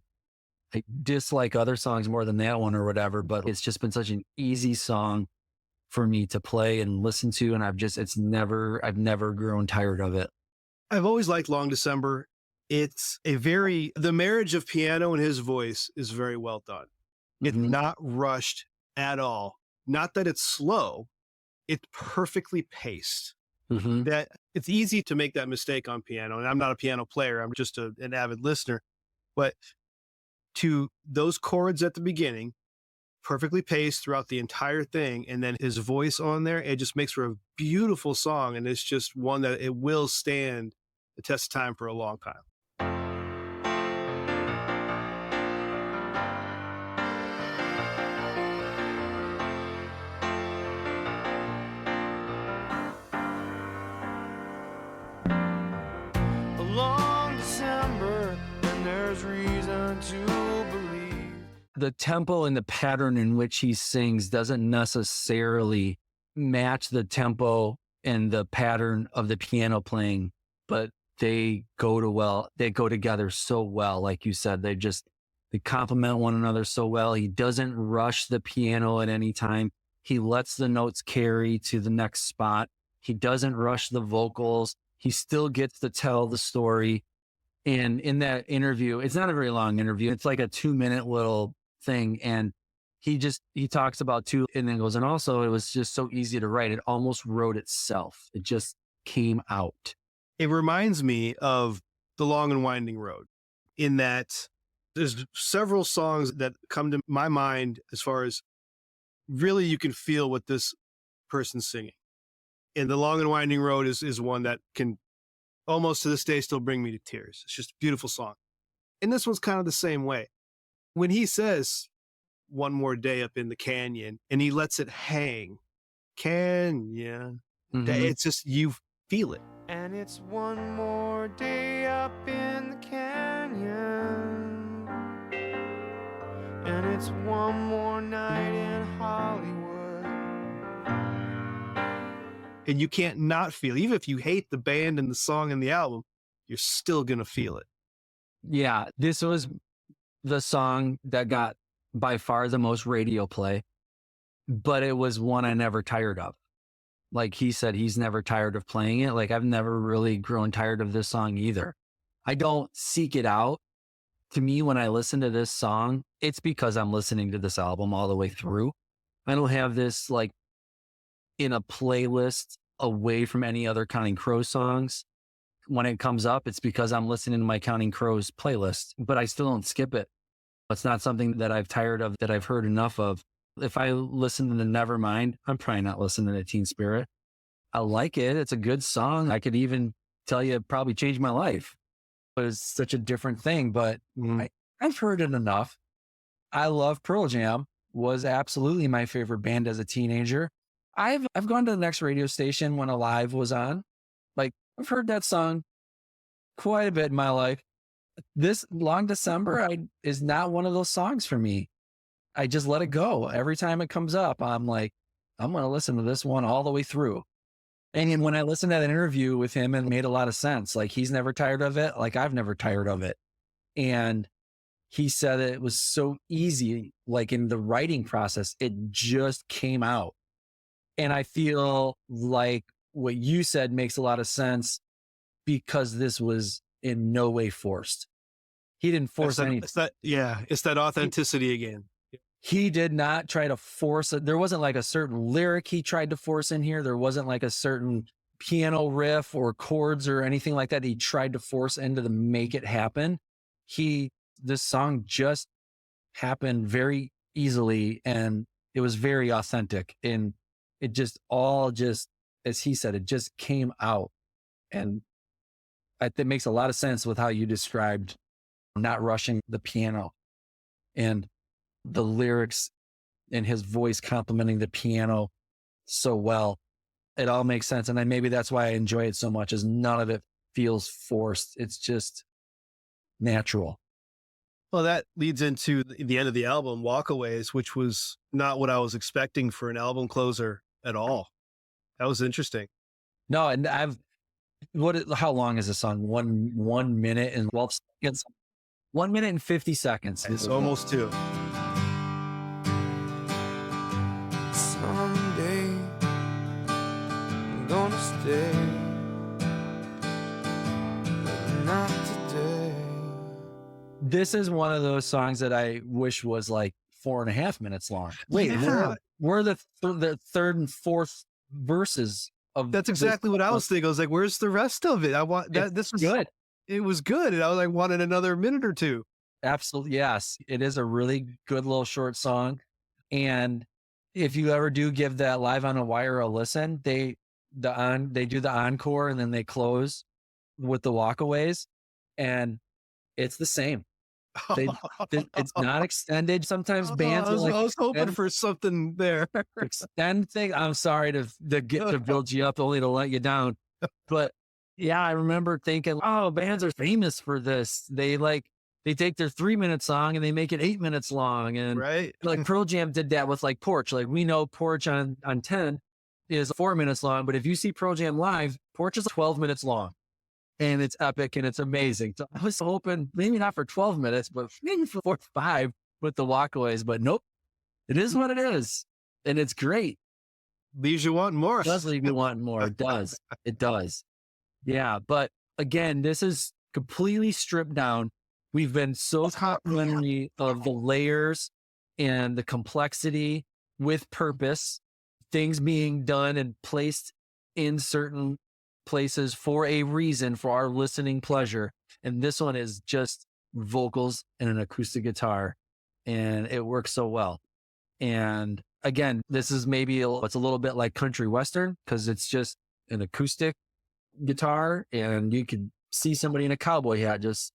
dislike other songs more than that one or whatever, but it's just been such an easy song for me to play and listen to. And I've never grown tired of it. I've always liked Long December. It's the marriage of piano and his voice is very well done. It's not rushed at all. Not that it's slow. It's perfectly paced. That it's easy to make that mistake on piano. And I'm not a piano player. I'm just an avid listener. But to those chords at the beginning, perfectly paced throughout the entire thing, and then his voice on there, it just makes for a beautiful song. And it's just one that it will stand the test of time for a long time. A long December, and there's reason to believe. The tempo and the pattern in which he sings doesn't necessarily match the tempo and the pattern of the piano playing, but they go together so well. Like you said, they complement one another so well. He doesn't rush the piano at any time. He lets the notes carry to the next spot. He doesn't rush the vocals. He still gets to tell the story. And in that interview, it's not a very long interview. It's like a 2-minute little thing. And he talks about too, and then goes, and also it was just so easy to write. It almost wrote itself. It just came out. It reminds me of The Long and Winding Road in that there's several songs that come to my mind as far as really you can feel what this person's singing. And The Long and Winding Road is one that can almost to this day still bring me to tears. It's just a beautiful song. And this one's kind of the same way. When he says, one more day up in the canyon, and he lets it hang. Canyon. It's just, you feel it. And it's one more day up in the canyon, and it's one more night in Hollywood. And you can't not feel, even if you hate the band and the song and the album, you're still going to feel it. Yeah, this was the song that got by far the most radio play, but it was one I never tired of. Like he said, he's never tired of playing it. Like I've never really grown tired of this song either. I don't seek it out. To me, when I listen to this song, it's because I'm listening to this album all the way through. I don't have this like in a playlist away from any other Counting Crows songs. When it comes up, it's because I'm listening to my Counting Crows playlist, but I still don't skip it. It's not something that I've tired of, that I've heard enough of. If I listen to the Nevermind, I'm probably not listening to Teen Spirit. I like it. It's a good song. I could even tell you it probably changed my life. But it's such a different thing, but I've heard it enough. I love Pearl Jam, was absolutely my favorite band as a teenager. I've gone to the next radio station when Alive was on. Like I've heard that song quite a bit in my life. This Long December is not one of those songs for me. I just let it go. Every time it comes up, I'm like, I'm going to listen to this one all the way through. And when I listened to that interview with him, it made a lot of sense. Like he's never tired of it. Like I've never tired of it. And he said it was so easy, like in the writing process, it just came out. And I feel like what you said makes a lot of sense because this was in no way forced. He didn't force anything. It's that authenticity again. He did not try to force it. There wasn't like a certain lyric he tried to force in here. There wasn't like a certain piano riff or chords or anything like that he tried to force into the make it happen. This song just happened very easily and it was very authentic. And it just as he said, it just came out. And it makes a lot of sense with how you described not rushing the piano and the lyrics and his voice complementing the piano so well. It all makes sense. And maybe that's why I enjoy it so much, is none of it feels forced. It's just natural. Well, that leads into the end of the album, Walkaways, which was not what I was expecting for an album closer at all. That was interesting. No, and how long is the song? 1 minute and 12 seconds? 1 minute and 50 seconds. It's almost 2. Someday I'm gonna stay, but not today. This is one of those songs that I wish was like 4.5 minutes long. Wait, where the third and fourth verses of that's exactly what I was thinking. I was like, where's the rest of it? I want that. This was good. It was good. And I was like, wanted another minute or two. Absolutely. Yes. It is a really good little short song. And if you ever do give that Live on a Wire a listen, they do the encore and then they close with the Walkaways, and it's the same. It's not extended. Sometimes bands I was hoping for something there. Extend thing. I'm sorry to build you up only to let you down. But yeah, I remember thinking, oh, bands are famous for this. They take their 3-minute song and they make it 8 minutes long. And right. Like Pearl Jam did that with like Porch. Like we know Porch on 10 is 4 minutes long, but if you see Pearl Jam live, Porch is 12 minutes long. And it's epic and it's amazing. So I was hoping maybe not for 12 minutes, but maybe for 4 or 5 with the Walkaways. But nope, it is what it is. And it's great. leaves you wanting more. It does leave you wanting more. It does. It does. Yeah. But again, this is completely stripped down. We've been so complimentary of the layers and the complexity with purpose, things being done and placed in certain places for a reason, for our listening pleasure. And this one is just vocals and an acoustic guitar, and it works so well. And again, this is it's a little bit like country western because it's just an acoustic guitar, and you could see somebody in a cowboy hat just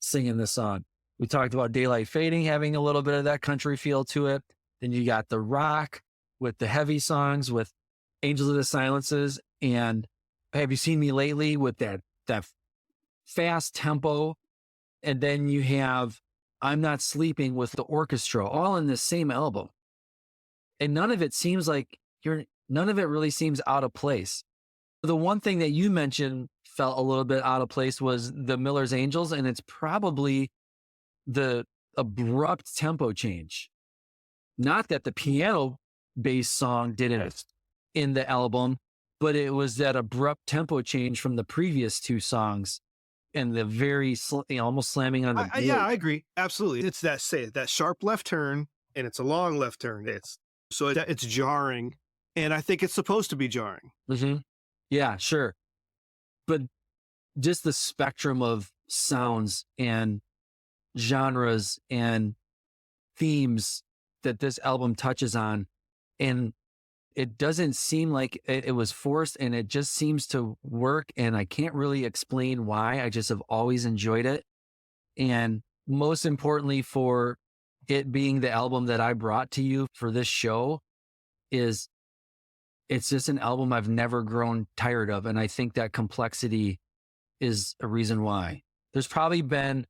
singing this song. We talked about Daylight Fading having a little bit of that country feel to it. Then you got the rock with the heavy songs with Angels of the Silences and Have You Seen Me Lately with that fast tempo. And then you have I'm Not Sleeping with the orchestra, all in the same album. And none of it really seems out of place. The one thing that you mentioned felt a little bit out of place was the Miller's Angels, and it's probably the abrupt tempo change. Not that the piano-based song didn't in the album, but it was that abrupt tempo change from the previous two songs and the very almost slamming on the yeah, I agree. Absolutely. It's that sharp left turn, and it's a long left turn. It's jarring, and I think it's supposed to be jarring. Mm-hmm. Yeah, sure. But just the spectrum of sounds and genres and themes that this album touches on, and it doesn't seem like it was forced, and it just seems to work, and I can't really explain why. I just have always enjoyed it. And most importantly, for it being the album that I brought to you for this show, is it's just an album I've never grown tired of. And I think that complexity is a reason why. There's probably been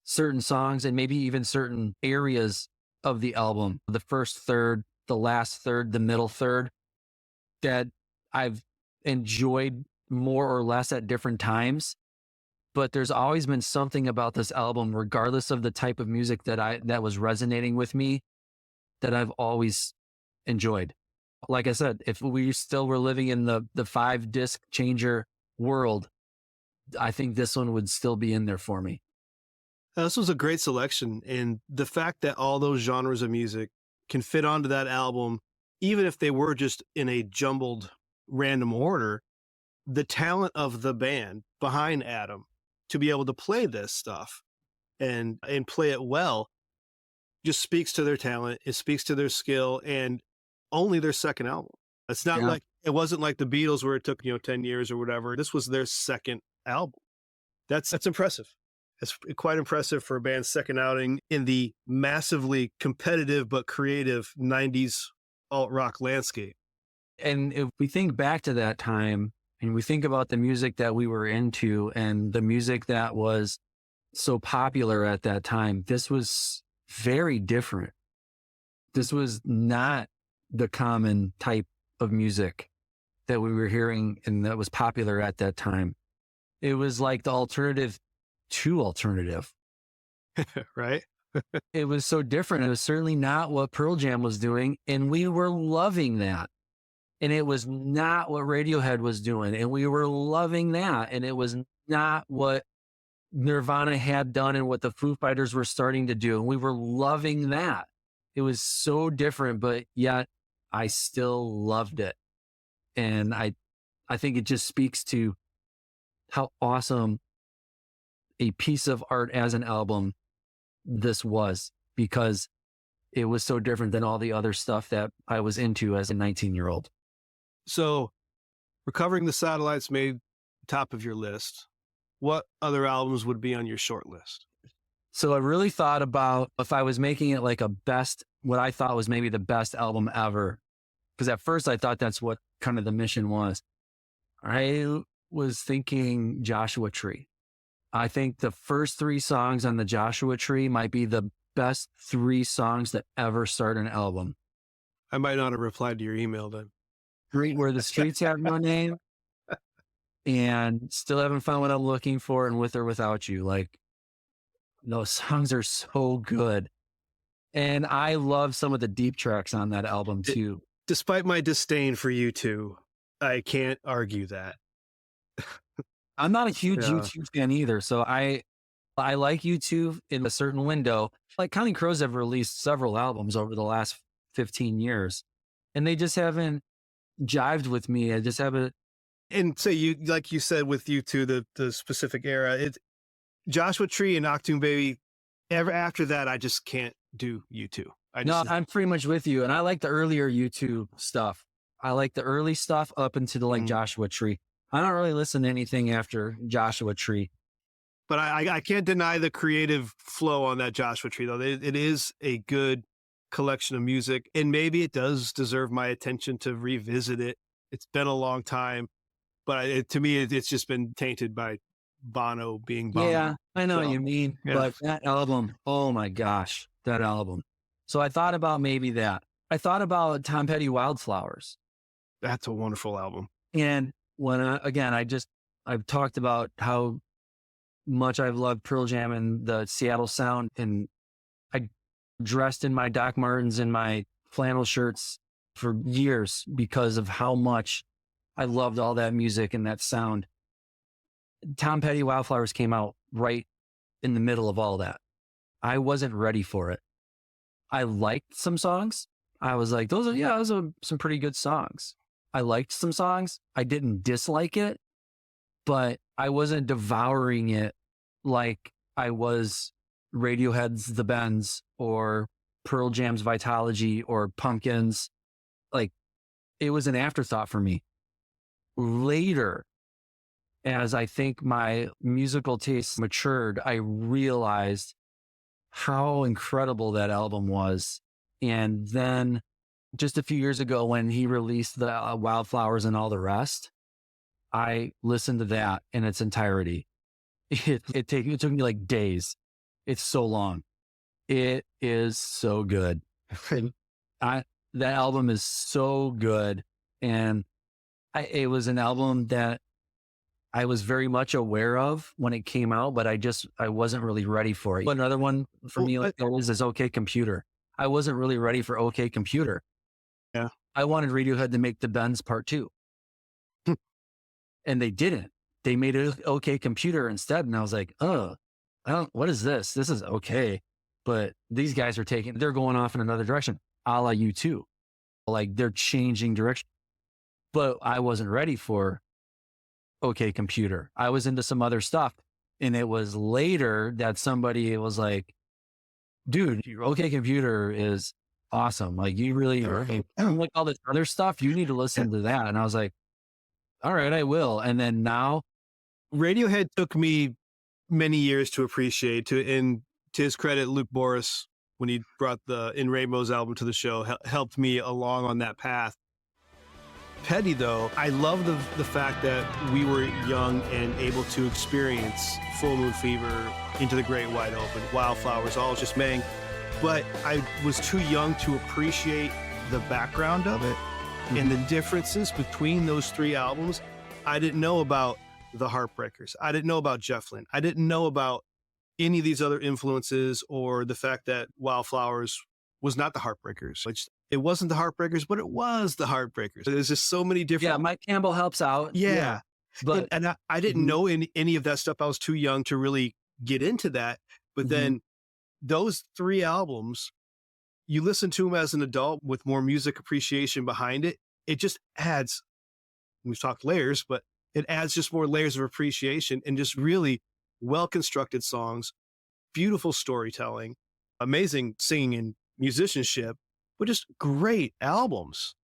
certain songs and maybe even certain areas of the album, the first third, the last third, the middle third, that I've enjoyed more or less at different times. But there's always been something about this album, regardless of the type of music that was resonating with me, that I've always enjoyed. Like I said, if we still were living in the 5-disc changer world, I think this one would still be in there for me. This was a great selection. And the fact that all those genres of music can fit onto that album, even if they were just in a jumbled random order, the talent of the band behind Adam to be able to play this stuff and play it well just speaks to their talent. It speaks to their skill, and only their second album. It's not like, it wasn't like the Beatles where it took, 10 years or whatever. This was their second album. That's impressive. It's quite impressive for a band's second outing in the massively competitive but creative 90s alt-rock landscape. And if we think back to that time and we think about the music that we were into and the music that was so popular at that time, this was very different. This was not the common type of music that we were hearing and that was popular at that time. It was like the alternative to alternative. Right? It was so different. It was certainly not what Pearl Jam was doing, and we were loving that. And it was not what Radiohead was doing, and we were loving that. And it was not what Nirvana had done and what the Foo Fighters were starting to do, and we were loving that. It was so different, but yet I still loved it. And I think it just speaks to how awesome a piece of art as an album this was, because it was so different than all the other stuff that I was into as a 19-year-old. So, Recovering the Satellites made top of your list. What other albums would be on your short list? So I really thought about if I was making it like what I thought was maybe the best album ever. Because at first I thought that's what kind of the mission was. I was thinking Joshua Tree. I think the first 3 songs on the Joshua Tree might be the best 3 songs that ever start an album. I might not have replied to your email then. Great, Where the Streets Have No Name, and Still Haven't Found What I'm Looking For, and With or Without You. Like, those songs are so good. And I love some of the deep tracks on that album too. despite my disdain for U2, I can't argue that. I'm not a huge Yeah. U2 fan either. So I like U2 in a certain window. Like Counting Crows have released several albums over the last 15 years, and they just haven't jived with me. I just haven't. And say you, like you said with U2, the specific era, it's Joshua Tree and Octoon Baby. Ever after that, I just can't do U2. No, I'm pretty much with you. And I like the earlier U2 stuff. I like the early stuff up into the like Joshua Tree. I don't really listen to anything after Joshua Tree. But I can't deny the creative flow on that Joshua Tree, though. It is a good collection of music, and maybe it does deserve my attention to revisit it. It's been a long time, but to me, it's just been tainted by Bono being Bono. Yeah, I know what you mean. Yeah. But that album, oh my gosh, that album. So I thought about maybe that. I thought about Tom Petty Wildflowers. That's a wonderful album. And when I've talked about how much I've loved Pearl Jam and the Seattle sound, and I dressed in my Doc Martens and my flannel shirts for years because of how much I loved all that music and that sound. Tom Petty Wildflowers came out right in the middle of all that. I wasn't ready for it. I liked some songs. I was like, those are some pretty good songs. I liked some songs. I didn't dislike it, but I wasn't devouring it like I was Radiohead's The Bends or Pearl Jam's Vitalogy or Pumpkins. Like, it was an afterthought for me. Later, as I think my musical tastes matured, I realized how incredible that album was. And then just a few years ago when he released the Wildflowers and all the rest, I listened to that in its entirety. It took me like days. It's so long. It is so good. That album is so good. And it was an album that I was very much aware of when it came out, but I wasn't really ready for it. Another one for me like always is OK Computer. I wasn't really ready for OK Computer. Yeah. I wanted Radiohead to make The Bends Part 2. And they didn't. They made it OK Computer instead. And I was like, what is this? This is okay. But these guys they're going off in another direction, a la U2. Like they're changing direction. But I wasn't ready for OK Computer. I was into some other stuff. And it was later that somebody was like, dude, your OK Computer is awesome. Like you really, like all this other stuff, you need to listen to that. And I was like, all right, I will. And then now Radiohead took me many years to appreciate. And to his credit, Luke Boris, when he brought the In Rainbows album to the show, helped me along on that path. Petty, though, I love the fact that we were young and able to experience Full Moon Fever, Into the Great Wide Open, Wildflowers, all just Mang. But I was too young to appreciate the background of it and the differences between those three albums. I didn't know about the Heartbreakers. I didn't know about Jeff Lynne. I didn't know about any of these other influences or the fact that Wildflowers was not the Heartbreakers. It wasn't the Heartbreakers, but it was the Heartbreakers. There's just so many different. Yeah, Mike Campbell helps out. Yeah. But and I didn't know any of that stuff. I was too young to really get into that. But then those three albums, you listen to them as an adult with more music appreciation behind it. It just adds, we've talked layers, but it adds just more layers of appreciation and just really well-constructed songs, beautiful storytelling, amazing singing and musicianship, but just great albums.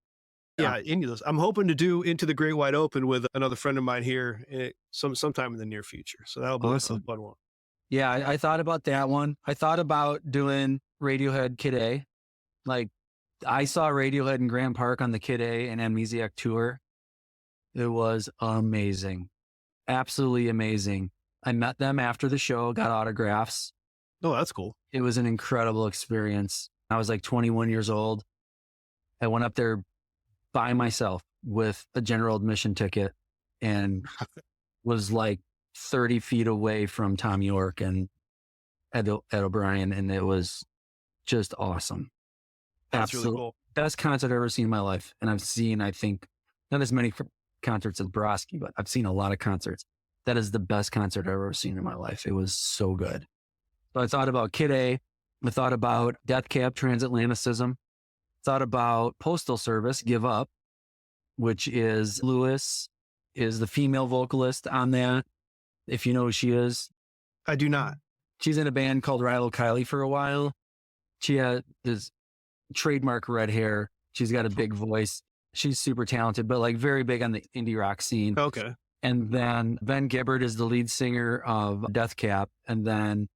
Yeah, any of those. I'm hoping to do Into the Great Wide Open with another friend of mine here sometime in the near future. So that'll be awesome. a fun one. Yeah, I thought about that one. I thought about doing Radiohead Kid A. Like, I saw Radiohead in Grand Park on the Kid A and Amnesiac tour. It was amazing. Absolutely amazing. I met them after the show, got autographs. Oh, that's cool. It was an incredible experience. I was like 21 years old. I went up there by myself with a general admission ticket and was like 30 feet away from Tom York and Ed O'Brien. And it was just awesome. That's really cool. best concert I've ever seen in my life. And I've seen, I think, not as many concerts as Broski, but I've seen a lot of concerts. That is the best concert I've ever seen in my life. It was so good. So I thought about Kid A. I thought about Death Cab, Transatlanticism. Thought about Postal Service, Give Up, which is Lewis, is the female vocalist on that. If you know who she is. I do not. She's in a band called Rilo Kiley for a while. She had this trademark red hair. She's got a big voice. She's super talented, but like very big on the indie rock scene. Okay. And then Ben Gibbard is the lead singer of Death Cab. And then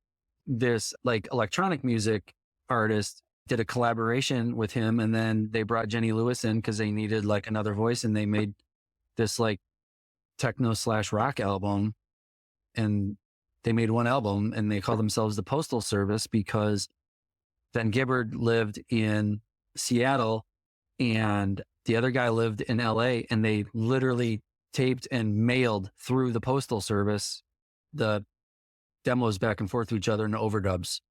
this like electronic music artist did a collaboration with him. And then they brought Jenny Lewis in because they needed like another voice. And they made this like techno/rock album. And they made one album and they called themselves the Postal Service because Ben Gibbard lived in Seattle and the other guy lived in LA, and they literally taped and mailed through the Postal Service the demos back and forth to each other in overdubs.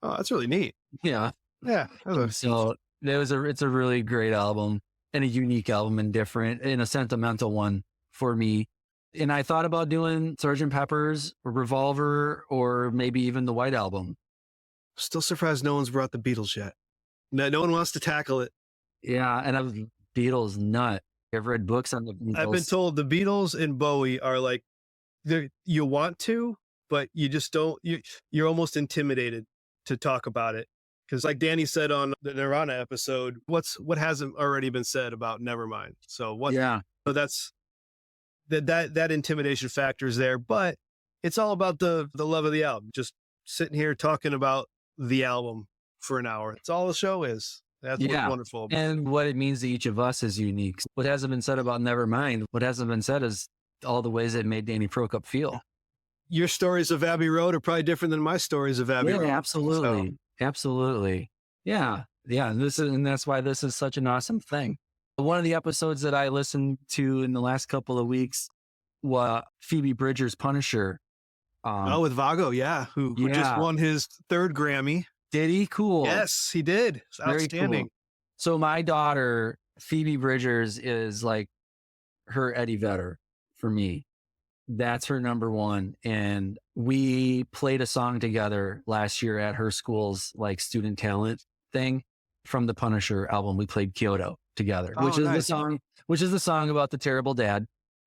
Oh, that's really neat. Yeah. Yeah. So it's a really great album and a unique album and different and a sentimental one for me. And I thought about doing Sgt. Pepper's or Revolver or maybe even the White Album. Still surprised no one's brought the Beatles yet. No one wants to tackle it. Yeah, and I'm a Beatles nut. I've read books on the Beatles. I've been told the Beatles and Bowie are like, you want to, but you just don't. You're almost intimidated to talk about it. Because like Danny said on the Nirvana episode, what hasn't already been said about Nevermind? So what? Yeah. So that's that intimidation factor is there, but it's all about the love of the album. Just sitting here talking about the album for an hour. It's all the show is. That's what's wonderful. And what it means to each of us is unique. What hasn't been said about Nevermind, what hasn't been said is all the ways it made Danny Prokop feel. Your stories of Abbey Road are probably different than my stories of Abbey Road. Absolutely. So. Absolutely. Yeah. Yeah. And that's why this is such an awesome thing. One of the episodes that I listened to in the last couple of weeks was Phoebe Bridgers' Punisher. With Vago, who just won his 3rd Grammy. Did he? Cool. Yes, he did. It's outstanding. Cool. So my daughter, Phoebe Bridgers, is like her Eddie Vedder for me. That's her number one. And we played a song together last year at her school's like student talent thing from the Punisher album. We played Kyoto together, which is the song about the terrible dad,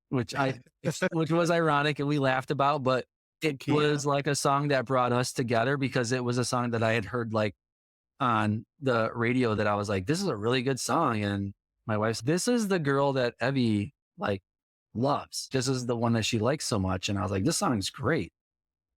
which was ironic and we laughed about, but it was like a song that brought us together because it was a song that I had heard like on the radio that I was like, this is a really good song. And my wife's, this is the girl that Evie like loves. This is the one that she likes so much. And I was like, this song's great.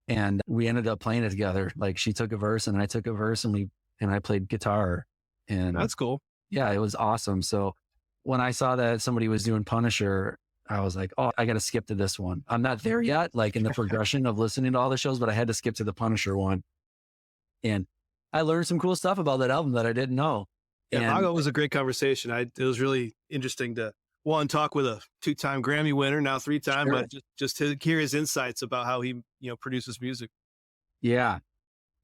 And we ended up playing it together. Like she took a verse and I took a verse and I played guitar. And that's cool. Yeah, it was awesome. So when I saw that somebody was doing Punisher, I was like, oh, I got to skip to this one. I'm not there yet, like in the progression of listening to all the shows, but I had to skip to the Punisher one. And I learned some cool stuff about that album that I didn't know. Yeah, Vago was a great conversation. It was really interesting to talk with a 2-time Grammy winner, now 3-time, but just to hear his insights about how he, produces music. Yeah.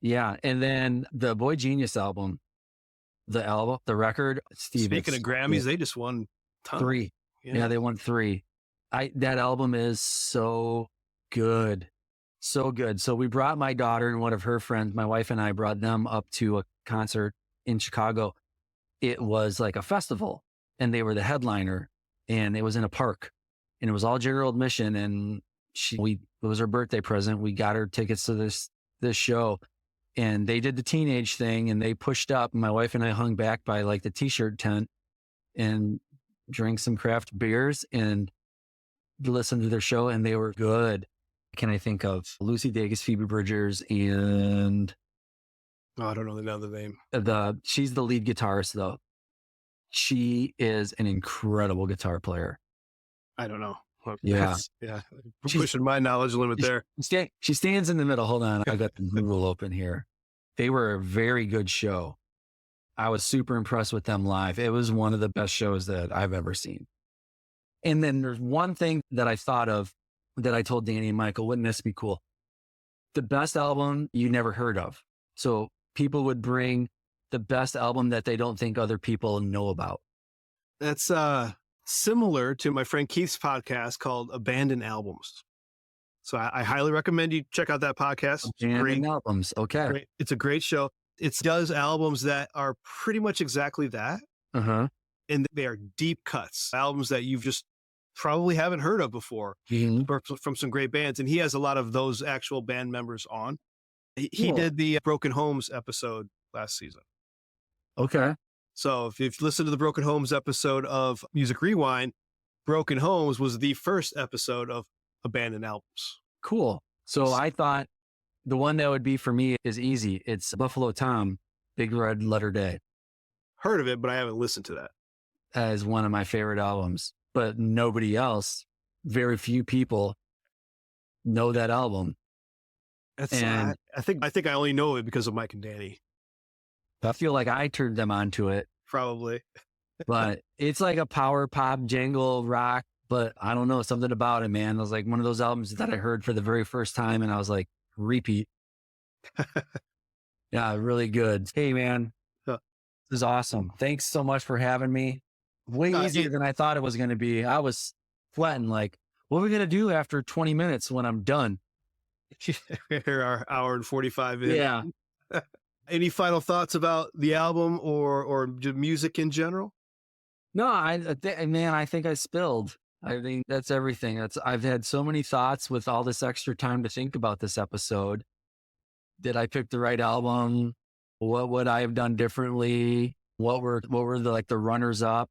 Yeah. And then the Boy Genius album, the record, Steve. Speaking of Grammys, they just won 3. Yeah, they won 3. That album is so good. So good. So we brought my daughter and one of her friends, my wife and I brought them up to a concert in Chicago. It was like a festival and they were the headliner and it was in a park and it was all general admission. And it was her birthday present. We got her tickets to this show and they did the teenage thing and they pushed up. And my wife and I hung back by like the t-shirt tent and drank some craft beers and listened to their show and they were good. Can I think of Lucy Dacus, Phoebe Bridgers, and I don't know the name. She's the lead guitarist though. She is an incredible guitar player. I don't know. Yeah. Yeah. We're pushing my knowledge limit there. She stands in the middle. Hold on. I got the Google open here. They were a very good show. I was super impressed with them live. It was one of the best shows that I've ever seen. And then there's one thing that I thought of that I told Danny and Michael, wouldn't this be cool? The best album you never heard of. So people would bring the best album that they don't think other people know about? That's similar to my friend Keith's podcast called Abandoned Albums. So I highly recommend you check out that podcast. Abandoned albums. Okay. Great. It's a great show. It does albums that are pretty much exactly that. Uh-huh. And they are deep cuts, albums that you've just probably haven't heard of before from some great bands. And he has a lot of those actual band members on. He did the Broken Homes episode last season. Okay. So if you've listened to the Broken Homes episode of Music Rewind, Broken Homes was the first episode of Abandoned Albums. Cool. So I thought the one that would be for me is easy. It's Buffalo Tom, Big Red Letter Day. Heard of it, but I haven't listened to that. As one of my favorite albums, but nobody else, very few people know that album. I think I only know it because of Mike and Danny. I feel like I turned them onto it. Probably. But it's like a power pop jangle rock, but I don't know, something about it, man. It was like one of those albums that I heard for the very first time and I was like, repeat. Yeah, really good. Hey, man, this is awesome. Thanks so much for having me. Way easier than I thought it was going to be. I was sweating like, what are we going to do after 20 minutes when I'm done? Here are hour and 45 minutes. Yeah. Any final thoughts about the album or music in general? No, man, I think I spilled. I think that's everything. I've had so many thoughts with all this extra time to think about this episode. Did I pick the right album? What would I have done differently? What were the runners up?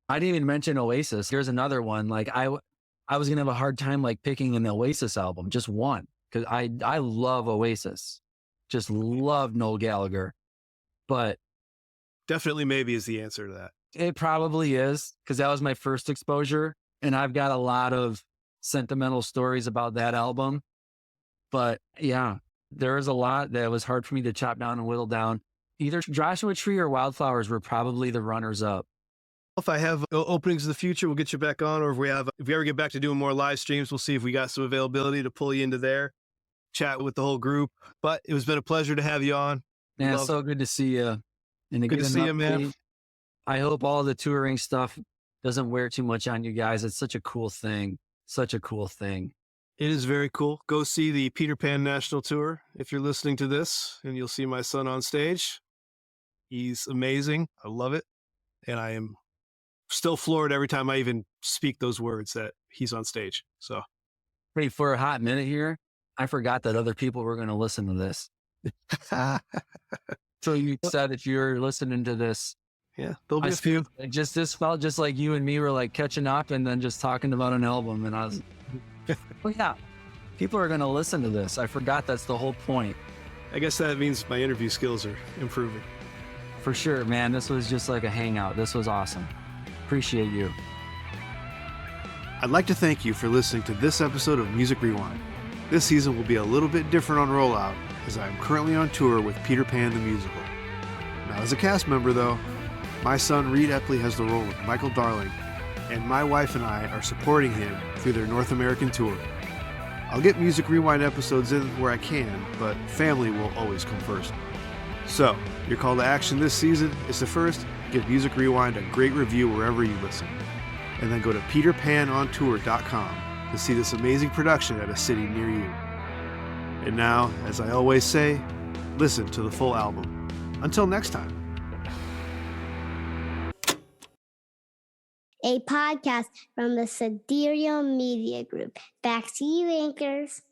I didn't even mention Oasis. Here's another one. Like I was gonna have a hard time like picking an Oasis album, just one, because I love Oasis, just love Noel Gallagher, but definitely maybe is the answer to that. It probably is, because that was my first exposure, and I've got a lot of sentimental stories about that album. But yeah, there was a lot that was hard for me to chop down and whittle down. Either Joshua Tree or Wildflowers were probably the runners up. If I have openings in the future, we'll get you back on, or if we ever get back to doing more live streams, we'll see if we got some availability to pull you into there, chat with the whole group. But it has been a pleasure to have you on. Man, it's so good to see you. And good to see you, man. I hope all the touring stuff doesn't wear too much on you guys. It's such a cool thing. Such a cool thing. It is very cool. Go see the Peter Pan National Tour if you're listening to this, and you'll see my son on stage. He's amazing. I love it. And I am still floored every time I even speak those words that he's on stage. So, hey, for a hot minute here, I forgot that other people were going to listen to this. So you said if you're listening to this, yeah, there'll be a few. This felt just like you and me were like catching up and then just talking about an album. And I was, well, yeah, people are going to listen to this. I forgot that's the whole point. I guess that means my interview skills are improving. For sure, man. This was just like a hangout. This was awesome. Appreciate you. I'd like to thank you for listening to this episode of Music Rewind. This season will be a little bit different on rollout, as I am currently on tour with Peter Pan the Musical. Not as a cast member, though. My son Reed Epley has the role of Michael Darling, and my wife and I are supporting him through their North American tour. I'll get Music Rewind episodes in where I can, but family will always come first. So, your call to action this season is to first give Music Rewind a great review wherever you listen, and then go to peterpanontour.com to see this amazing production at a city near you. And now, as I always say, listen to the full album. Until next time. A podcast from the Sidereal Media Group. Back to you, anchors.